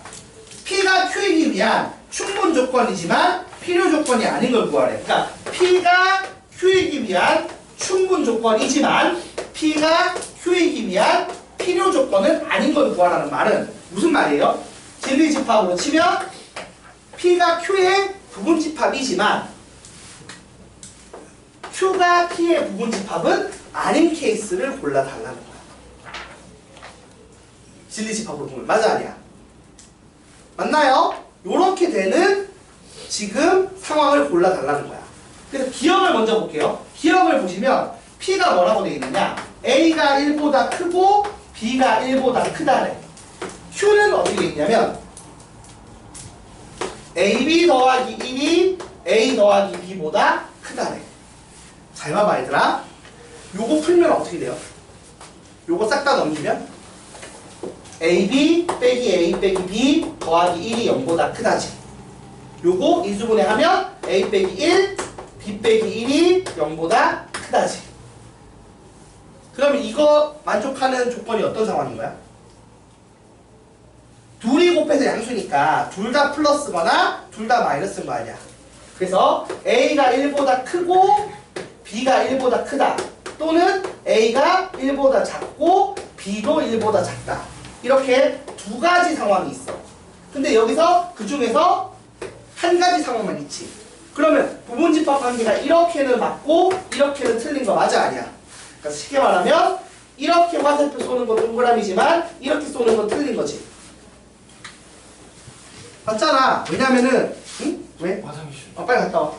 P가 Q이기 위한 충분 조건이지만 필요 조건이 아닌 걸 구하래. 그러니까 P가 Q이기 위한 충분 조건이지만 P가 Q이기 위한 필요 조건은 아닌 걸 구하라는 말은 무슨 말이에요? 진리집합으로 치면 P가 Q의 부분집합이지만 Q가 P의 부분집합은 아닌 케이스를 골라달라는 거야. 진리집합으로 보면 맞아 아니야? 맞나요? 요렇게 되는 지금 상황을 골라달라는 거야. 그래서 기억을 먼저 볼게요. 기억을 보시면 P가 뭐라고 되어 있느냐? A가 1보다 크고 B가 1보다 크다래. Q는 어떻게 되어 있냐면 AB 더하기 1이 A 더하기 B보다 크다래. 잘 봐봐 얘들아. 요거 풀면 어떻게 돼요? 요거 싹 다 넘기면 AB 빼기 A 빼기 B 더하기 1이 0보다 크다지. 요거 인수분해 하면 A 빼기 1, B 빼기 1이 0보다 크다지. 그러면 이거 만족하는 조건이 어떤 상황인 거야? 둘이 곱해서 양수니까 둘 다 플러스거나 둘 다 마이너스인 거 아니야. 그래서 A가 1보다 크고 B가 1보다 크다. 또는 A가 1보다 작고 B도 1보다 작다. 이렇게 두 가지 상황이 있어. 근데 여기서 그 중에서 한 가지 상황만 있지. 그러면 부분집합 관계가 이렇게는 맞고 이렇게는 틀린 거 맞아 아니야? 그러니까 쉽게 말하면 이렇게 화살표 쏘는 건 동그라미지만 이렇게 쏘는 건 틀린 거지. 맞잖아. 왜냐면은 응? 왜? 화장실. 빨리 갔다 와.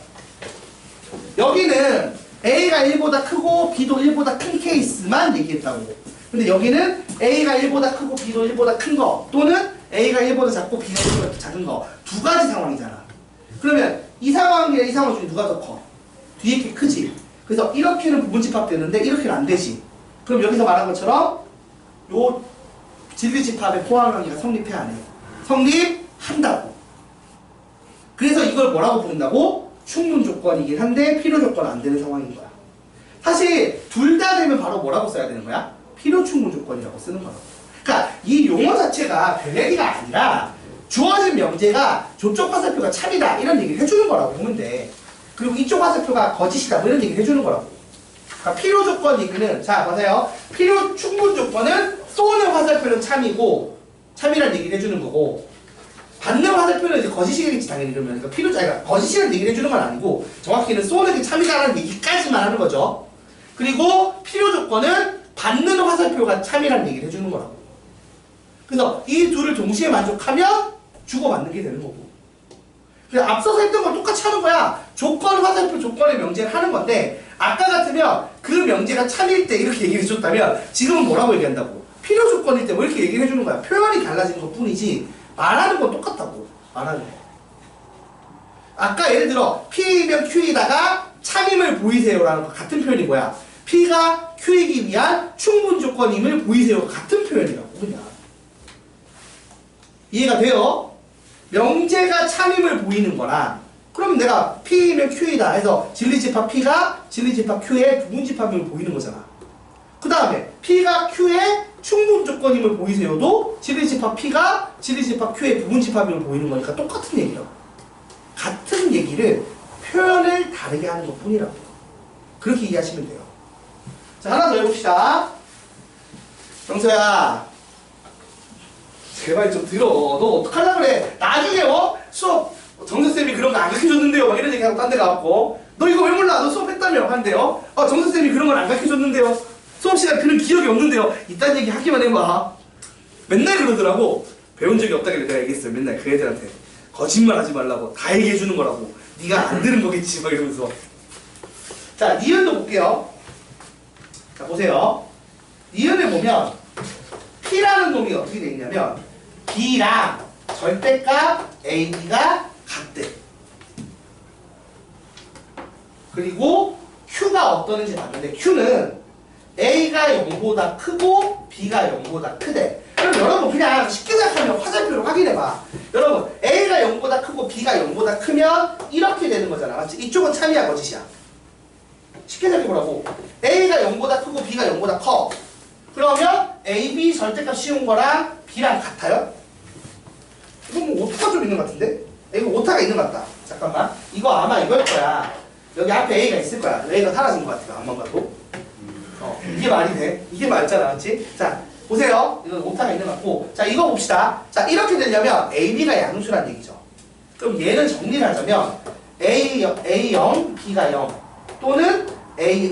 여기는 A가 1보다 크고 B도 1보다 큰 케이스만 얘기했다고. 근데 여기는 A가 1보다 크고 B도 1보다 큰 거, 또는 A가 1보다 작고 B가 1보다 작은 거, 두 가지 상황이잖아. 그러면 이 상황이랑 이 상황 중에 누가 더 커? 뒤에 게 크지. 그래서 이렇게는 부분집합 되는데 이렇게는 안 되지. 그럼 여기서 말한 것처럼 요 진리집합의 포함관계가 성립해 안 해? 성립한다고. 그래서 이걸 뭐라고 부른다고? 충분 조건이긴 한데 필요 조건 안 되는 상황인 거야. 사실 둘 다 되면 바로 뭐라고 써야 되는 거야? 필요 충분 조건이라고 쓰는 거라고. 그러니까 이 용어 자체가 별 얘기가 아니라 주어진 명제가 저쪽 화살표가 참이다 이런 얘기를 해주는 거라고 보면 돼. 그리고 이쪽 화살표가 거짓이다 뭐 이런 얘기를 해주는 거라고. 그러니까 필요 조건 얘기는 자 보세요. 필요 충분 조건은 쏘는 화살표는 참이고 참이라는 얘기를 해주는 거고, 받는 화살표는 이제 거짓이겠지 당연히. 그러면 그러니까 필요 자기가 거짓이라는 얘기를 해주는 건 아니고 정확히는 쏘는 게 참이다라는 얘기까지만 하는 거죠. 그리고 필요 조건은 받는 화살표가 참이라는 얘기를 해주는 거라고. 그래서 이 둘을 동시에 만족하면 주고받는 게 되는 거고. 그래서 앞서서 했던 걸 똑같이 하는 거야. 조건, 화살표, 조건의 명제를 하는 건데 아까 같으면 그 명제가 참일 때 이렇게 얘기를 해줬다면 지금은 뭐라고 얘기한다고? 필요 조건일 때 뭐 이렇게 얘기를 해주는 거야. 표현이 달라진 것 뿐이지 말하는 건 똑같다고. 말하는 거. 아까 예를 들어 P이면 Q이다가 참임을 보이세요라는 거 같은 표현이 뭐야? P가 Q이기 위한 충분 조건임을 보이세요. 같은 표현이라고 그냥. 이해가 돼요? 명제가 참임을 보이는 거랑 그럼 내가 P면 Q이다 해서 진리집합 P가 진리집합 Q의 부분집합임을 보이는 거잖아. 그 다음에 P가 Q의 충분 조건임을 보이세요도 진리집합 P가 진리집합 Q의 부분집합임을 보이는 거니까 똑같은 얘기라고. 같은 얘기를 표현을 다르게 하는 것 뿐이라고. 그렇게 이해하시면 돼요. 자, 하나 더 해봅시다. 정서야, 제발 좀 들어. 너 어떡하려고 그래? 나중에 수업 정서쌤이 그런 거 안 가르쳐줬는데요 막 이런 얘기하고 딴 데 가갖고 너 이거 왜 몰라? 너 수업했다며? 한대요. 정서쌤이 그런 건 안 가르쳐줬는데요. 수업 시간 그런 기억이 없는데요. 이딴 얘기 하기만 해봐. 맨날 그러더라고. 배운 적이 없다길래 내가 얘기했어요. 맨날 그 애들한테 거짓말 하지 말라고. 다 얘기해주는 거라고. 네가 안 들은 거겠지 막 이러면서. 자, 니은도 볼게요. 자, 보세요. 니은을 보면 P라는 놈이 어떻게 돼 있냐면 B랑 절대값 AB가 같대. 그리고 Q가 어떠는지 봤는데 Q는 A가 0보다 크고 B가 0보다 크대. 그럼 여러분 그냥 쉽게 생각하면 화살표로 확인해봐. 여러분 A가 0보다 크고 B가 0보다 크면 이렇게 되는 거잖아. 맞지? 이쪽은 참이야 거짓이야? 쉽게 생각해보라고. A가 0보다 크고 B가 0보다 커. 그러면 A, B 절대값 씌운 거랑 B랑 같아요? 이건 뭐 오타가 좀 있는 것 같은데? 이거 오타가 있는 것 같다. 잠깐만. 이거 아마 이걸 거야. 여기 앞에 A가 있을 거야. A가 사라진 것 같아요. 안만 봐도. 이게 말이 돼. 이게 맞잖아. 맞지? 자, 보세요. 이건 오타가 있는 것 같고. 자, 이거 봅시다. 자, 이렇게 되려면 A, B가 양수란 얘기죠. 그럼 얘는 정리를 하자면 A 0, B가 0 또는 A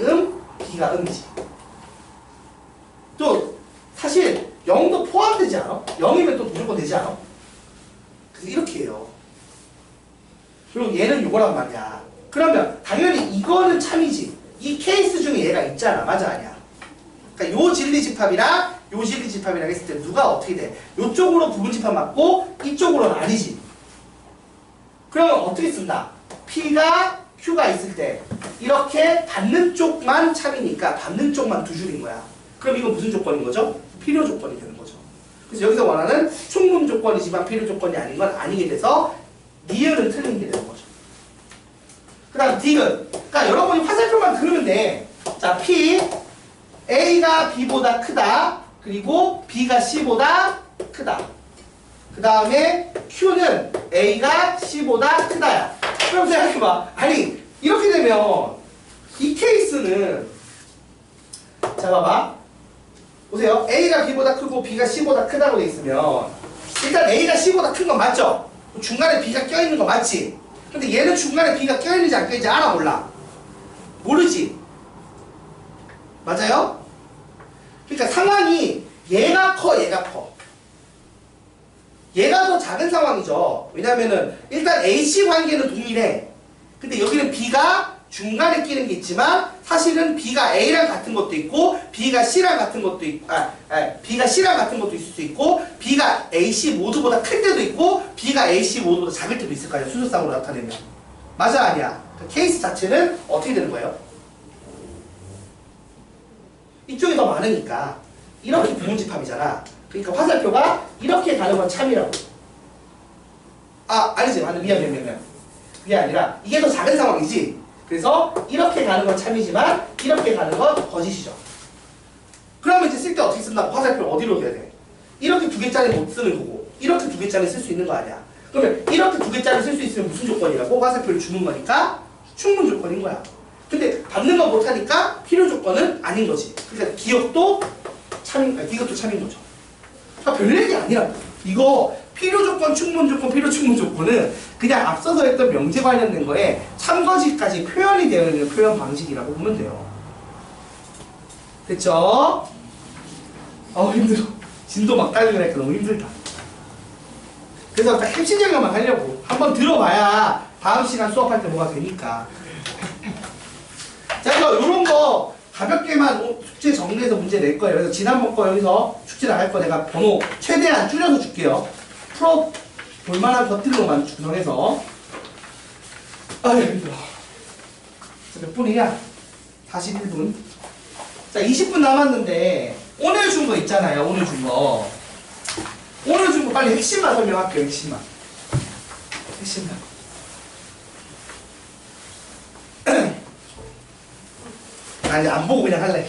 B가 이지. 또 사실 0도 포함되지 않아? 0이면 또 무조건 되지 않아? 그래서 이렇게 해요. 그리고 얘는 요거란 말이야. 그러면 당연히 이거는 참이지. 이 케이스 중에 얘가 있잖아. 맞아 아니야? 그러니까 요 진리집합이랑 요 진리집합이랑 했을 때 누가 어떻게 돼? 요쪽으로 부분집합 맞고 이쪽으로는 아니지. 그러면 어떻게 쓴다? P가 Q가 있을 때 이렇게 받는 쪽만 참이니까 받는 쪽만 두 줄인 거야. 그럼 이건 무슨 조건인 거죠? 필요 조건이 되는 거죠. 그래서 여기서 원하는 충분 조건이지만 필요 조건이 아닌 건 아니게 돼서 니은은 틀린 게 되는 거죠. 그 다음 디귿. 그러니까 여러분이 화살표만 그리면 돼. 자, P A가 B보다 크다. 그리고 B가 C보다 크다. 그 다음에 Q는 A가 C보다 크다야. 그럼 생각해봐. 아니 이렇게 되면 이 케이스는 자 봐봐. 보세요. A가 B보다 크고 B가 C보다 크다고 돼 있으면 일단 A가 C보다 큰 건 맞죠? 중간에 B가 껴있는 거 맞지? 근데 얘는 중간에 B가 껴있는지 안 껴있는지 알아 몰라? 모르지? 맞아요? 그러니까 상황이 얘가 커 얘가 커. 얘가 더 작은 상황이죠. 왜냐면은 일단 AC 관계는 동일해. 근데 여기는 B가 중간에 끼는 게 있지만 사실은 B가 A랑 같은 것도 있고 B가 C랑 같은 것도 있고 B가 C랑 같은 것도 있을 수 있고 B가 AC 모두보다 클 때도 있고 B가 AC 모두보다 작을 때도 있을 거 아니야. 수술상으로 나타내면. 맞아 아니야? 그 케이스 자체는 어떻게 되는 거예요? 이쪽이 더 많으니까 이렇게 부분집합이잖아. 그러니까 화살표가 이렇게 가는 건 참이라고. 아니지. 미안. 그게 아니라 이게 더 작은 상황이지. 그래서 이렇게 가는 건 참이지만 이렇게 가는 건 거짓이죠. 그러면 이제 쓸 때 어떻게 쓴다고? 화살표를 어디로 둬야 돼? 이렇게 두 개짜리 못 쓰는 거고 이렇게 두 개짜리 쓸 수 있는 거 아니야. 그러면 이렇게 두 개짜리 쓸 수 있으면 무슨 조건이라고? 화살표를 주는 거니까 충분 조건인 거야. 근데 받는 거 못하니까 필요 조건은 아닌 거지. 그러니까 기억도 참인 거죠. 별 얘기 아니라 이거 필요 조건, 충분 조건, 필요 충분 조건은 그냥 앞서서 했던 명제 관련된 거에 참거짓까지 표현이 되어 있는 표현 방식이라고 보면 돼요. 됐죠? 힘들어. 진도 막 딸리니까 너무 힘들다. 그래서 딱 핵심적인만 하려고 한번 들어봐야 다음 시간 수업할 때 뭐가 되니까. 자, 그래서 이런 거 가볍게만 숙제 정리해서 문제 낼 거예요. 그래서 지난번 거 여기서 숙제 나갈 거 내가 번호 최대한 줄여서 줄게요. 풀어 볼만한 것들로만 구성해서. 힘들어. 몇 분이냐? 41분. 자, 20분 남았는데 오늘 준 거 있잖아요. 오늘 준 거. 오늘 준 거 빨리 핵심만 설명할게요. 핵심만. 핵심만. 아니, 안 보고 그냥 할래.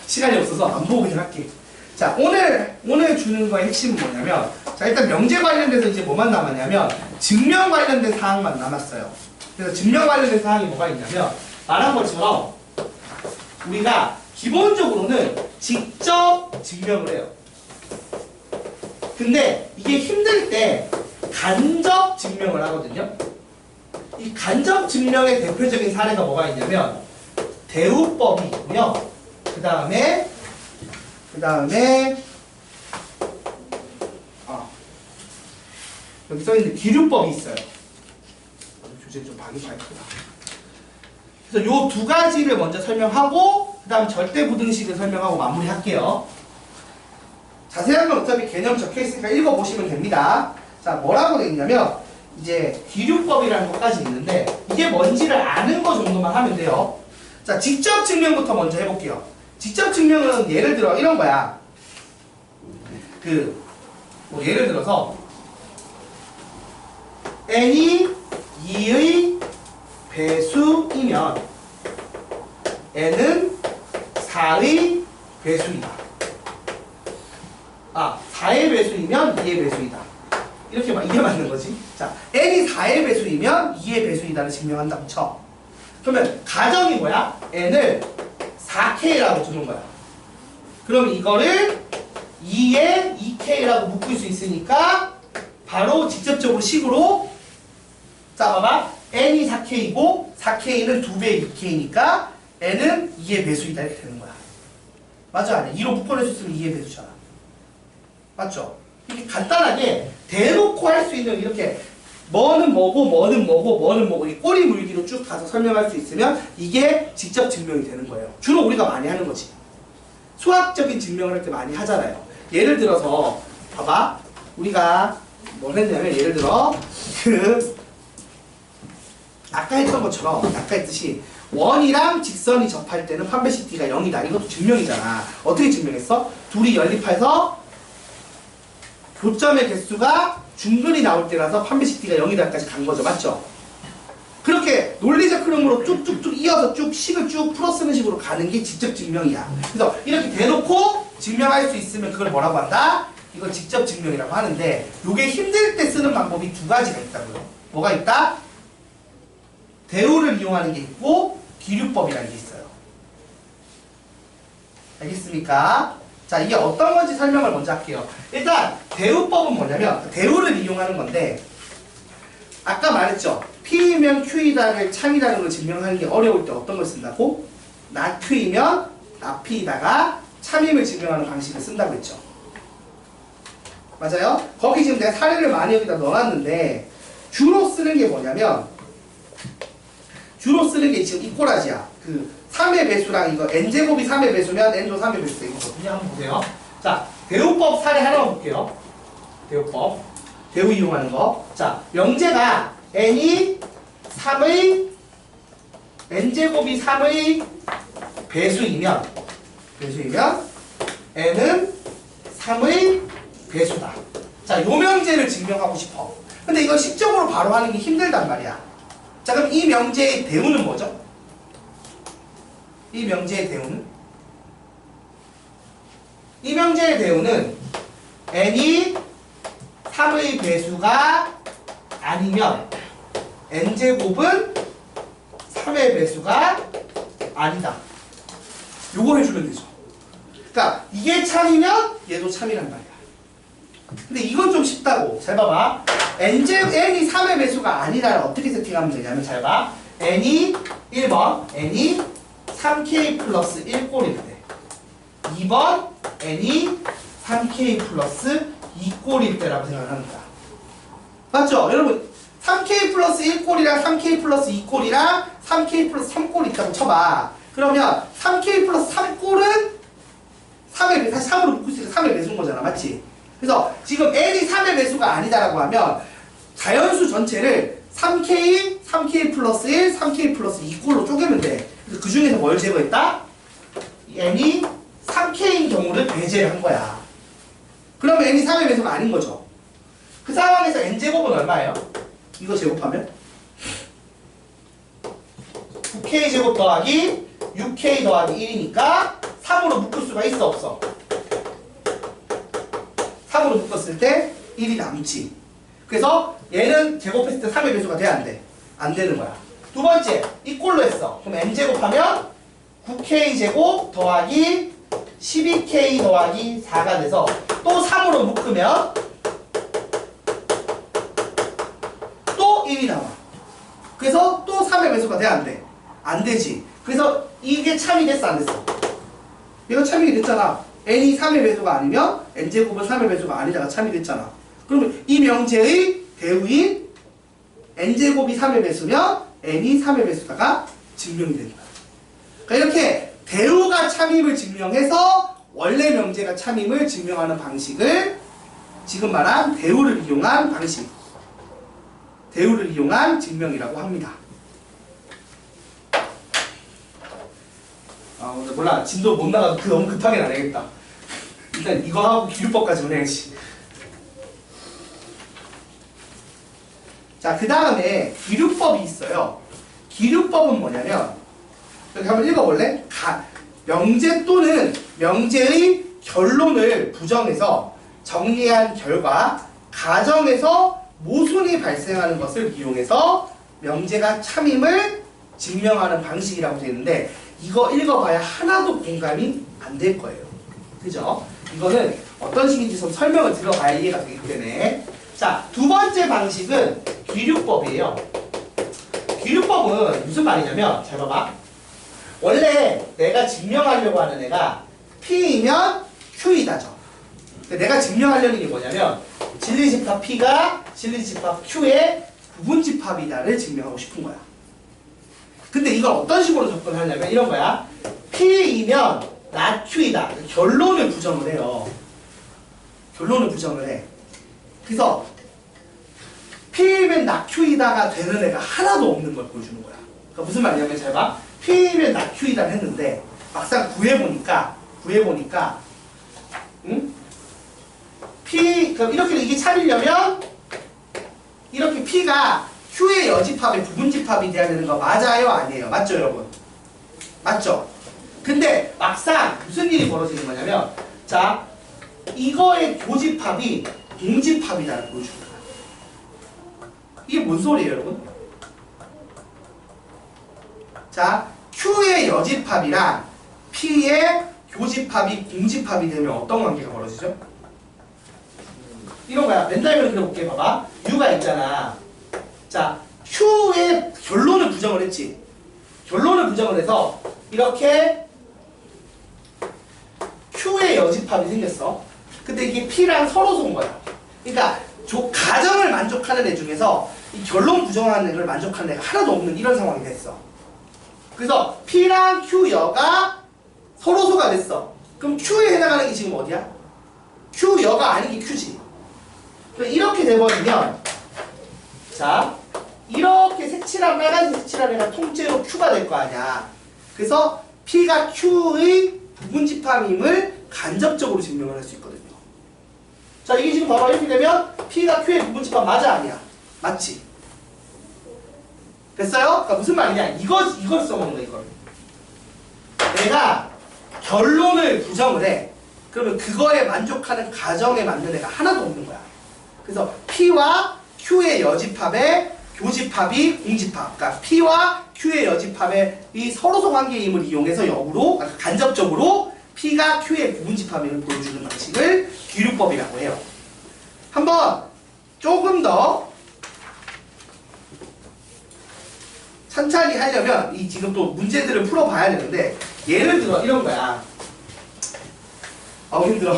시간이 없어서 안 보고 그냥 할게. 자, 오늘 주는 거의 핵심은 뭐냐면, 자, 일단 명제 관련돼서 이제 뭐만 남았냐면, 증명 관련된 사항만 남았어요. 그래서 증명 관련된 사항이 뭐가 있냐면, 말한 것처럼, 우리가 기본적으로는 직접 증명을 해요. 근데 이게 힘들 때 간접 증명을 하거든요. 이 간접 증명의 대표적인 사례가 뭐가 있냐면, 대우법이 있고요. 그 다음에 여기 써있는 기류법이 있어요. 교재 좀 박이 밝구나. 그래서 요 두 가지를 먼저 설명하고 그 다음 절대부등식을 설명하고 마무리할게요. 자세한 건 어차피 개념 적혀있으니까 읽어보시면 됩니다. 자, 뭐라고 돼 있냐면 이제 기류법이라는 것까지 있는데 이게 뭔지를 아는 거 정도만 하면 돼요. 자, 직접 증명부터 먼저 해볼게요. 직접 증명은 예를 들어 이런 거야. 뭐 예를 들어서 n이 2의 배수이면 n은 4의 배수이다. 4의 배수이면 2의 배수이다. 이게 맞는 거지. 자, n이 4의 배수이면 2의 배수이다를 증명한다고 쳐. 그러면 가정이 뭐야? n을 4k라고 주는 거야. 그럼 이거를 2에 2k라고 묶을 수 있으니까 바로 직접적으로 식으로 자, 봐봐. n이 4k이고 4k는 2배의 2k니까 n은 2의 배수이다 이렇게 되는 거야. 맞아? 아니야? 2로 묶어낼 수 있으면 2의 배수잖아. 맞죠? 이렇게 간단하게 대놓고 할 수 있는 이렇게 뭐는 뭐고 뭐는 뭐고 뭐는 뭐고 이 꼬리 물기로 쭉 가서 설명할 수 있으면 이게 직접 증명이 되는 거예요. 주로 우리가 많이 하는 거지. 수학적인 증명을 할 때 많이 하잖아요. 예를 들어서 봐봐. 우리가 뭘 했냐면 예를 들어 아까 했던 것처럼 아까 했듯이 원이랑 직선이 접할 때는 판별식 D가 0이다. 이것도 증명이잖아. 어떻게 증명했어? 둘이 연립해서 교점의 개수가 중근이 나올 때라서 판별식 D가 0이다까지 간 거죠. 맞죠? 그렇게 논리적 흐름으로 쭉쭉쭉 이어서 쭉 식을 쭉 풀어쓰는 식으로 가는 게 직접 증명이야. 그래서 이렇게 대놓고 증명할 수 있으면 그걸 뭐라고 한다? 이걸 직접 증명이라고 하는데 이게 힘들 때 쓰는 방법이 두 가지가 있다고요. 뭐가 있다? 대우를 이용하는 게 있고 기류법이라는 게 있어요. 알겠습니까? 자, 이게 어떤 건지 설명을 먼저 할게요. 일단 대우법은 뭐냐면 대우를 이용하는 건데 아까 말했죠. P이면 Q이다를 참이다는 걸 증명하는 게 어려울 때 어떤 걸 쓴다고? not Q이면 not P이다가 참임을 증명하는 방식을 쓴다고 했죠. 맞아요? 거기 지금 내가 사례를 많이 여기다 넣어놨는데 주로 쓰는 게 뭐냐면 주로 쓰는 게 지금 이꼬라지야. 3의 배수랑 이거 n제곱이 3의 배수면 n도 3의 배수 이거거든요. 한번 보세요. 자, 대우법 사례 하나만 볼게요. 대우법. 대우 이용하는 거. 자, 명제가 n이 3의 n제곱이 3의 배수이면 n은 3의 배수다. 자, 요 명제를 증명하고 싶어. 근데 이걸 식적으로 바로 하는 게 힘들단 말이야. 자, 그럼 이 명제의 대우는 뭐죠? 이 명제의 대우는? 이 명제의 대우는 n이 3의 배수가 아니면 n제곱은 3의 배수가 아니다. 요거 해주면 되죠. 그러니까 이게 참이면 얘도 참이란 말이야. 근데 이건 좀 쉽다고. 잘 봐봐. n이 3의 배수가 아니라를 어떻게 세팅하면 되냐면 잘 봐. n이 1번 n이 3k 플러스 1꼴일 때 2번 n이 3k 플러스 2꼴일 때라고 생각을 합니다. 맞죠? 여러분 3k 플러스 1꼴이랑 3k 플러스 2꼴이랑 3k 플러스 3꼴이 있다고 쳐봐. 그러면 3k 플러스 3꼴은 3의 배수, 사실 3으로 묶을 수 있으니까 3의 배수인 거잖아. 맞지? 그래서 지금 n이 3의 배수가 아니다라고 하면 자연수 전체를 3k 플러스 1, 3k 플러스 2꼴로 쪼개면 돼. 그 중에서 뭘 제거했다? n이 3k인 경우를 배제를 한 거야. 그러면 n이 3의 배수가 아닌 거죠. 그 상황에서 n제곱은 얼마예요? 이거 제곱하면 9k제곱 더하기 6k 더하기 1이니까 3으로 묶을 수가 있어 없어? 3으로 묶었을 때 1이 남지. 그래서 얘는 제곱했을 때 3의 배수가 돼? 안 돼? 안 되는 거야. 두 번째, 이 꼴로 했어. 그럼 n제곱하면 9k제곱 더하기 12k 더하기 4가 돼서 또 3으로 묶으면 또 1이 나와. 그래서 또 3의 배수가 돼? 안 돼? 안 되지. 그래서 이게 참이 됐어? 안 됐어? 이거 참이 됐잖아. n이 3의 배수가 아니면 n제곱은 3의 배수가 아니다가 참이 됐잖아. 그러면 이 명제의 대우인 n제곱이 3의 배수면 n이 3의 배수다가 증명이 되는 거야. 그러니까 이렇게 대우가 참임을 증명해서 원래 명제가 참임을 증명하는 방식을 지금 말한 대우를 이용한 방식, 대우를 이용한 증명이라고 합니다. 근데 몰라. 진도 못 나가도 너무 급하게는 안 해야겠다. 일단 이거 하고 기류법까지는 해야지. 자, 그 다음에 기류법이 있어요. 기류법은 뭐냐면 여기 한번 읽어볼래? 명제 또는 명제의 결론을 부정해서 정리한 결과 가정에서 모순이 발생하는 것을 이용해서 명제가 참임을 증명하는 방식이라고 되어 있는데 이거 읽어봐야 하나도 공감이 안 될 거예요. 그죠? 이거는 어떤 식인지 좀 설명을 들어봐야 이해가 되기 때문에. 자, 두 번째 방식은 기류법이에요. 기류법은 무슨 말이냐면 잘 봐봐. 원래 내가 증명하려고 하는 애가 P이면 Q이다죠. 내가 증명하려는 게 뭐냐면 진리집합 P가 진리집합 Q의 부분집합이다를 증명하고 싶은 거야. 근데 이걸 어떤 식으로 접근하냐면 이런 거야. P이면 not Q이다. 결론을 부정을 해요. 결론을 부정을 해. 그래서 P이면 not Q이다가 되는 애가 하나도 없는 걸 보여주는 거야. 그러니까 무슨 말이냐면 잘 봐. P이면 not Q이다 했는데 막상 구해보니까 응? 그럼 이렇게 이게 참이려면 이렇게 P가 Q의 여집합의 부분집합이 돼야 되는 거 맞아요? 아니에요? 맞죠 여러분? 맞죠? 근데 막상 무슨 일이 벌어지는 거냐면 자 이거의 교집합이 공집합이다를 보여주는 거야. 이게 뭔 소리예요 여러분? 자 Q의 여집합이랑 P의 교집합이 공집합이 되면 어떤 관계가 벌어지죠? 이런 거야. 벤다이어를 그려볼게. 봐봐. U가 있잖아. 자, Q의 결론을 부정을 했지. 결론을 부정을 해서 이렇게 Q의 여집합이 생겼어. 근데 이게 P랑 서로 온 거야. 그러니까 가정을 만족하는 애 중에서 이 결론 부정하는 애를 만족하는 애가 하나도 없는 이런 상황이 됐어. 그래서 P랑 Q여가 서로소가 됐어. 그럼 Q에 해당하는 게 지금 어디야? Q여가 아닌 게 Q지. 이렇게 돼버리면 자 이렇게 색칠한 빨간색 색칠한 애가 통째로 Q가 될 거 아니야. 그래서 P가 Q의 부분집합임을 간접적으로 증명을 할 수 있거든요. 자 이게 지금 봐봐. 이렇게 되면 P가 Q의 부분집합 맞아 아니야? 맞지? 됐어요? 그러니까 무슨 말이냐 이걸 써먹는 거야. 이걸 내가 결론을 부정을 해. 그러면 그거에 만족하는 가정에 맞는 애가 하나도 없는 거야. 그래서 P와 Q의 여집합의 교집합이 공집합. 그러니까 P와 Q의 여집합의 이 서로소 관계임을 이용해서 역으로 간접적으로 P가 Q의 부분집합임을 보여주는 방식을 기류법이라고 해요. 한번 조금 더 천천히 하려면 이 지금 또 문제들을 풀어봐야 되는데 예를 들어 이런 거야. 힘들어.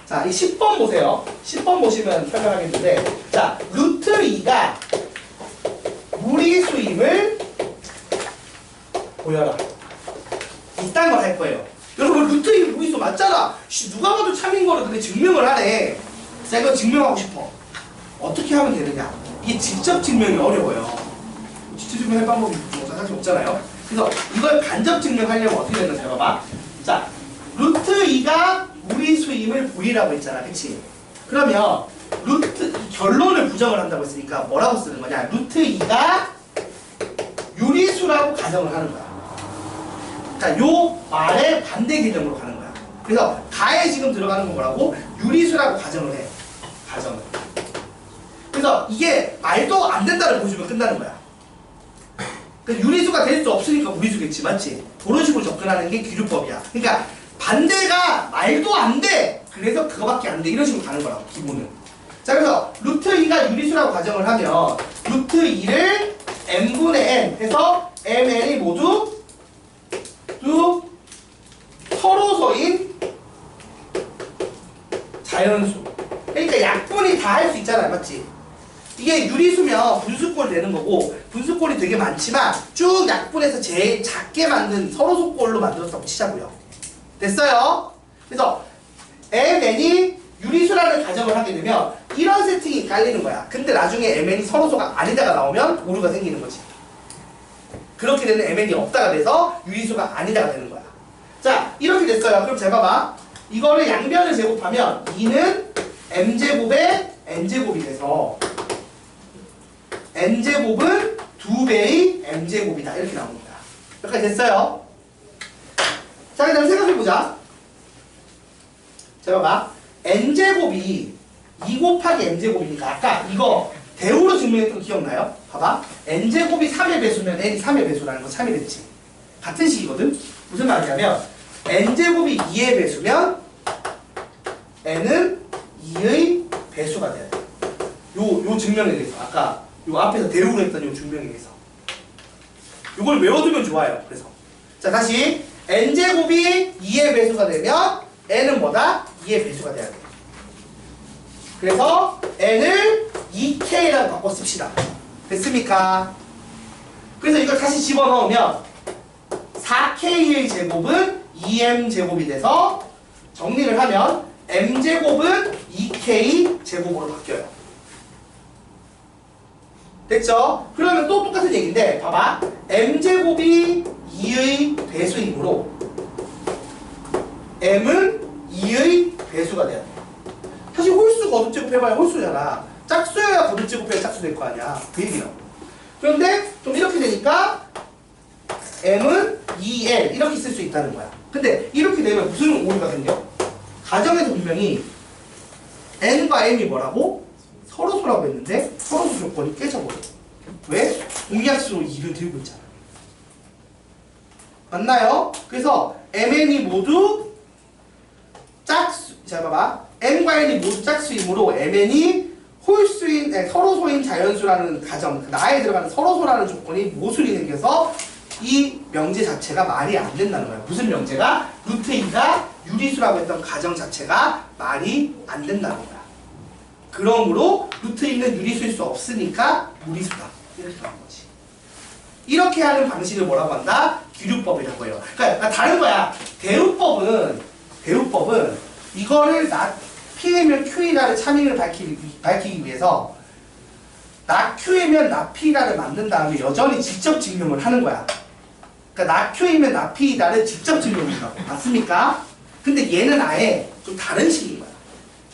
자, 이 10번 보세요. 10번 보시면 설명하겠는데 자, 루트 2가 무리수임을 보여라. 이딴 걸 할 거예요. 여러분 루트 2 무리수 맞잖아. 누가 봐도 참인 거를 근데 증명을 하래. 자, 이거 증명하고 싶어. 어떻게 하면 되느냐. 이게 직접 증명이 어려워요. 직접 증명할 방법이 사실 없잖아요. 그래서 이걸 간접 증명하려면 어떻게 되나 잘 봐봐. 자, 루트 2가 무리수임을 보이라고 했잖아. 그치? 그러면 결론을 부정을 한다고 했으니까 뭐라고 쓰는 거냐? 루트 2가 유리수라고 가정을 하는 거야. 자, 요 말의 반대 개념으로 가는 거야. 그래서 가에 지금 들어가는 건 뭐라고? 유리수라고 가정을 해. 가정을. 그래서 이게 말도 안 된다를 보여주면 끝나는 거야. 유리수가 될 수 없으니까 무리수겠지, 맞지? 그런 식으로 접근하는 게 기류법이야. 그러니까 반대가 말도 안 돼. 그래서 그거밖에 안 돼. 이런 식으로 가는 거라고, 기본은. 자, 그래서 루트 2가 유리수라고 가정을 하면 루트 2를 n분의 n 해서 mn이 모두 서로소인 자연수. 그러니까 약분이 다 할 수 있잖아, 맞지? 이게 유리수면 분수꼴 되는 거고, 분수꼴이 되게 많지만 쭉 약분해서 제일 작게 만든 서로소꼴로 만들었다고 치자고요. 됐어요? 그래서 mn이 유리수라는 가정을 하게 되면 이런 세팅이 깔리는 거야. 근데 나중에 mn이 서로소가 아니다가 나오면 오류가 생기는 거지. 그렇게 되는 mn이 없다가 돼서 유리수가 아니다가 되는 거야. 자, 이렇게 됐어요. 그럼 잘 봐봐. 이거를 양변을 제곱하면 2는 m제곱에 n제곱이 돼서 n제곱은 2배의 m제곱이다. 이렇게 나옵니다. 여기까지 됐어요? 자, 그 다음에 생각해보자. 자, 봐봐. n제곱이 2 곱하기 m제곱이니까 아까 이거 대우로 증명했던 거 기억나요? 봐봐. n제곱이 3의 배수면 n이 3의 배수라는 거 참여됐지. 같은 식이거든? 무슨 말이냐면 n제곱이 2의 배수면 n은 2의 배수가 돼야 돼. 요 증명에 대해서 아까 요 앞에서 대우로 했던 요 증명에 대해서 요걸 외워두면 좋아요. 그래서 자, 다시 n제곱이 2의 배수가 되면 n은 뭐다? 2의 배수가 돼야 돼. 그래서 n을 2k라고 바꿔 씁시다. 됐습니까? 그래서 이걸 다시 집어넣으면 4k의 제곱은 2m 제곱이 돼서 정리를 하면 m제곱은 2k 제곱으로 바뀌어요. 됐죠? 그러면 또 똑같은 얘기인데 봐봐. m제곱이 2의 배수이므로 m은 2의 배수가 돼야 돼. 사실 홀수 거듭제곱 해봐야 홀수잖아. 짝수여야 거듭제곱 해야 짝수 될 거 아니야. 그 얘기야. 그런데 좀 이렇게 되니까 m은 2l 이렇게 쓸 수 있다는 거야. 근데 이렇게 되면 무슨 오류가 생겨? 가정에서 분명히 n과 m이 뭐라고? 서로소라고 했는데 서로소 조건이 깨져버려. 왜? 공약수로 2를 들고 있잖아. 맞나요? 그래서 mn이 모두 짝수. 자, 봐봐. m과 n이 모두 짝수이므로 mn이 홀수인, 서로소인 자연수라는 가정, 나에 들어가는 서로소라는 조건이 모순이 생겨서 이 명제 자체가 말이 안 된다는 거야. 무슨 명제가? 루트 2가 유리수라고 했던 가정 자체가 말이 안 된다는 거야. 그러므로 루트 2는 유리수일 수 없으니까 무리수다. 이렇게 나온 거지. 이렇게 하는 방식을 뭐라고 한다? 기류법이라고 해요. 그러니까 다른 거야. 대우법은 이거를 P이면 Q이라를 차밍을 밝히기 위해서 나 Q이면 나 P이라를 만든 다음에 여전히 직접 증명을 하는 거야. 그러니까 나 Q이면 나 P이다를 직접 증명한다고. 맞습니까? 근데 얘는 아예 좀 다른 식인 거야.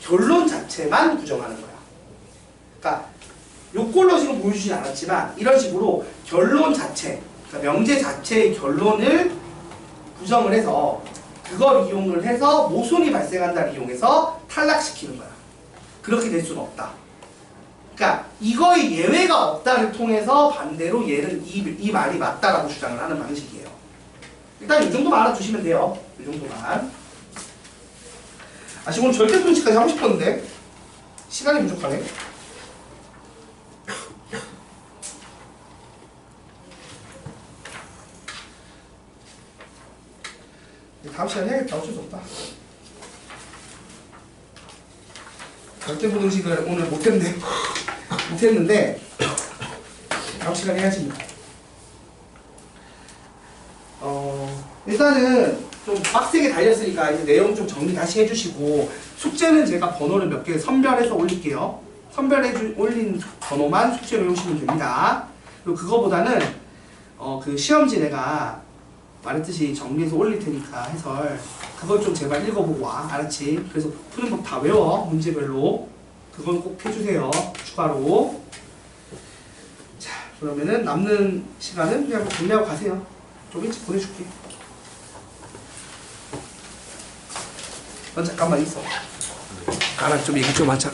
결론 자체만 부정하는 거야. 그러니까 요꼴로 지금 보여주진 않았지만 이런 식으로 결론 자체, 그러니까 명제 자체의 결론을 부정을 해서 그걸 이용을 해서 모순이 발생한다를 이용해서 탈락시키는 거야. 그렇게 될 수는 없다. 그러니까 이거의 예외가 없다를 통해서 반대로 얘는 이 말이 맞다라고 주장을 하는 방식이에요. 일단 이 정도만 알아두시면 돼요. 이 정도만. 아, 지금 오늘 절대 분식까지 하고 싶었는데 시간이 부족하네. 다음 시간에 해야겠다. 어쩔 수 없다. 절대 부등식을 오늘 못했는데 다음 시간에 해야지. 일단은 좀 빡세게 달렸으니까 이제 내용 좀 정리 다시 해주시고 숙제는 제가 번호를 몇 개 선별해서 올릴게요. 올린 번호만 숙제로 해오시면 됩니다. 그리고 그거보다는 그 시험지 내가 말했듯이 정리해서 올릴 테니까 해설 그걸 좀 제발 읽어보고 와. 알았지? 그래서 푸는 법 다 외워. 문제별로. 그건 꼭 해주세요. 추가로. 자, 그러면은 남는 시간은 그냥 정리하고 가세요. 좀 일찍 보내줄게. 넌 잠깐만 있어. 나랑 좀 얘기 좀 하자.